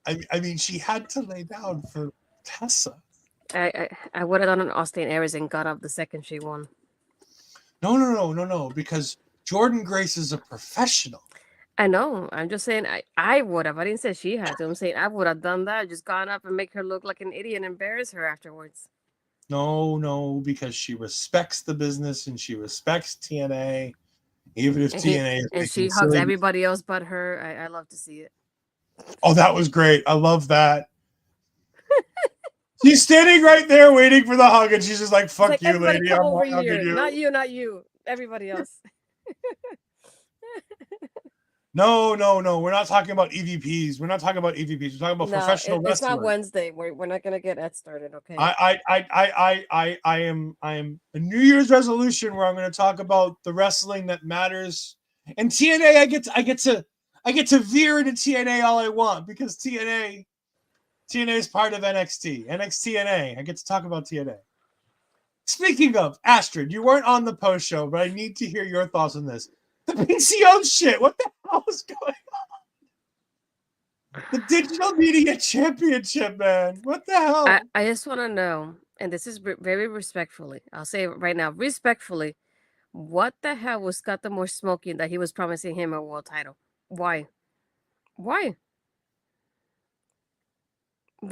I mean, she had to lay down for Tessa. I would have done an Austin Aries and got up the second she won. No, because Jordan Grace is a professional. I know. I'm just saying I would have. I didn't say she had to. I'm saying I would have done that. Just gone up and make her look like an idiot and embarrass her afterwards. No, because she respects the business and she respects TNA. Even if TNA is and she making hugs silly- everybody else but her. I love to see it. Oh, that was great. I love that. She's standing right there waiting for the hug, and she's just like, "Fuck It's like, you, everybody lady. come I'm over not hugging here. you." Not you. Everybody else. No. We're not talking about EVPs. We're talking about professional it's wrestlers. not Wednesday. We're not gonna get Ed started, okay? I am a New Year's resolution where I'm going to talk about the wrestling that matters. And TNA, I get to veer into TNA all I want because TNA is part of NXT. NXT. I get to talk about TNA. Speaking of, Astrid, you weren't on the post show, but I need to hear your thoughts on this. The PCO shit. What the hell is going on? The Digital Media Championship, man. What the hell? I just want to know, and this is very respectfully. I'll say it right now, respectfully. What the hell was Scott the More smoking that he was promising him a world title? Why? Why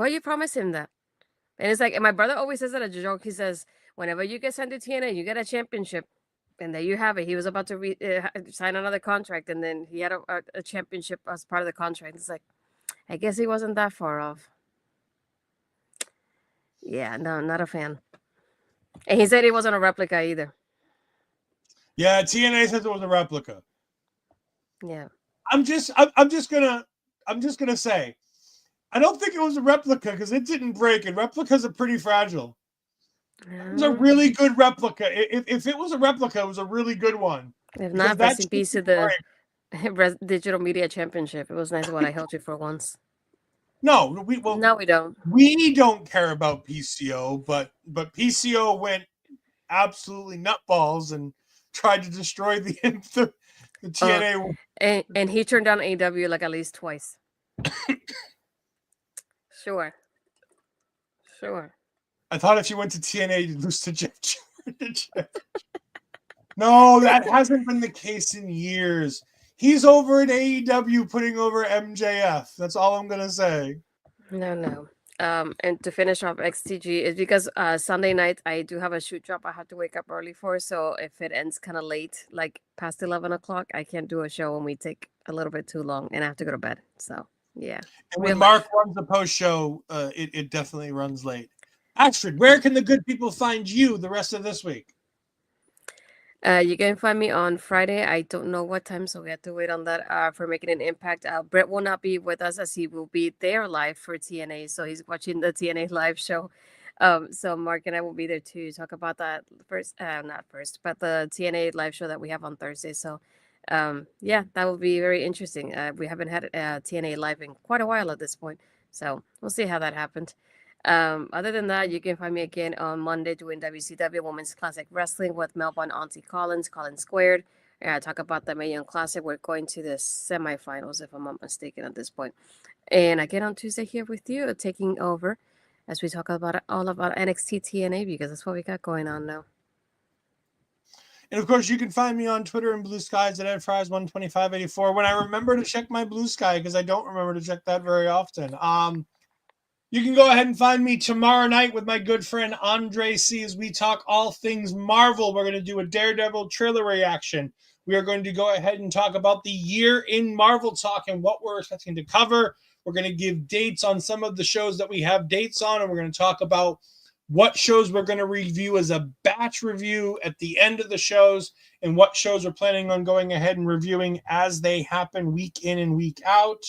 you promise him that? And it's like, and my brother always says that as a joke. He says, whenever you get sent to TNA, you get a championship. And there you have it. He was about to sign another contract, and then he had a championship as part of the contract. It's like, I guess he wasn't that far off. Yeah, no, not a fan. And he said it wasn't a replica either. Yeah, TNA says it was a replica. Yeah. I'm just gonna say, I don't think it was a replica because it didn't break, and replicas are pretty fragile. It was a really good replica. If it was a replica, it was a really good one. If not, rest in peace to the Digital Media Championship. It was nice when I held you for once. No, we don't. We don't care about PCO, but PCO went absolutely nutballs and tried to destroy the TNA. And he turned down AEW like at least twice. Sure. I thought if you went to TNA, you'd lose to Jeff Jordan. No, that hasn't been the case in years. He's over at AEW putting over MJF. That's all I'm gonna say. No. And to finish off XTG is because Sunday night I do have a shoot job I have to wake up early for. So if it ends kind of late, like past 11 o'clock, I can't do a show when we take a little bit too long and I have to go to bed. So yeah. And when Mark runs the post show, it definitely runs late. Astrid, where can the good people find you the rest of this week? You can find me on Friday. I don't know what time, so we have to wait on that for Making an Impact. Brett will not be with us as he will be there live for TNA. So he's watching the TNA live show. So Mark and I will be there to talk about that but the TNA live show that we have on Thursday. So yeah, that will be very interesting. We haven't had TNA live in quite a while at this point. So we'll see how that happened. Other than that, you can find me again on Monday doing WCW Women's Classic Wrestling with Melbourne Auntie Collins Squared. Talk about the Mae Young Classic. We're going to the semifinals, if I'm not mistaken, at this point. And again on Tuesday here with you, taking over as we talk about all about NXT TNA because that's what we got going on now. And of course, you can find me on Twitter and Blue Skies at EdFries12584 when I remember to check my Blue Sky, because I don't remember to check that very often. You can go ahead and find me tomorrow night with my good friend Andre C. as we talk all things Marvel. We're going to do a Daredevil trailer reaction. We are going to go ahead and talk about the year in Marvel talk and what we're expecting to cover. We're going to give dates on some of the shows that we have dates on, and we're going to talk about what shows we're going to review as a batch review at the end of the shows, and what shows we're planning on going ahead and reviewing as they happen week in and week out.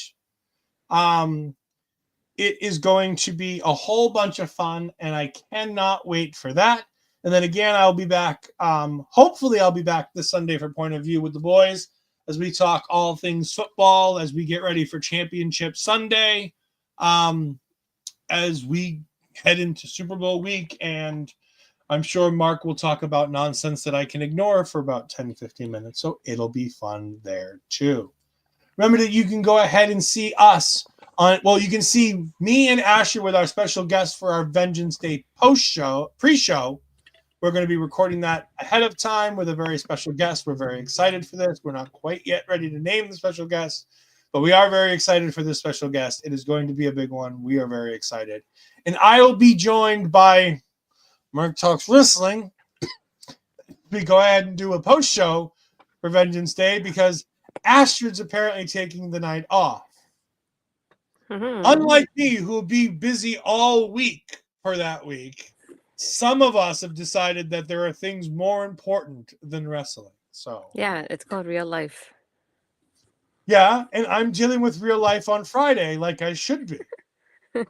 It is going to be a whole bunch of fun, and I cannot wait for that. And then again, I'll be back. Hopefully, I'll be back this Sunday for Point of View with the boys as we talk all things football, as we get ready for Championship Sunday, as we head into Super Bowl week. And I'm sure Mark will talk about nonsense that I can ignore for about 10, 15 minutes. So it'll be fun there too. Remember that you can go ahead and see us you can see me and Asher with our special guest for our Vengeance Day pre-show. We're going to be recording that ahead of time with a very special guest. We're very excited for this. We're not quite yet ready to name the special guest, but we are very excited for this special guest. It is going to be a big one. We are very excited. And I will be joined by Mark Talks Wrestling. We go ahead and do a post-show for Vengeance Day because Astrid's apparently taking the night off. Unlike me, who will be busy all week for that week, some of us have decided that there are things more important than wrestling. So Yeah, it's called real life. yeah, and I'm dealing with real life on Friday like I should be.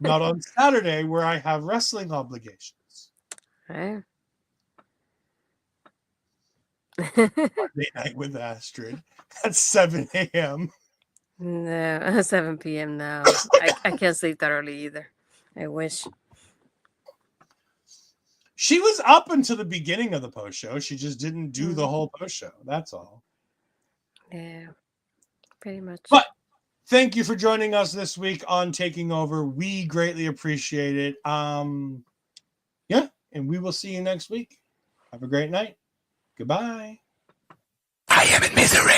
Not on Saturday where I have wrestling obligations. Right? Monday night with Astrid at 7 a.m. No, 7 p.m. now. I can't sleep that early either. I wish. She was up until the beginning of the post show. She just didn't do the whole post show. That's all. Yeah, pretty much. But thank you for joining us this week on Taking Over. We greatly appreciate it. Yeah, and we will see you next week. Have a great night. Goodbye. I am in misery.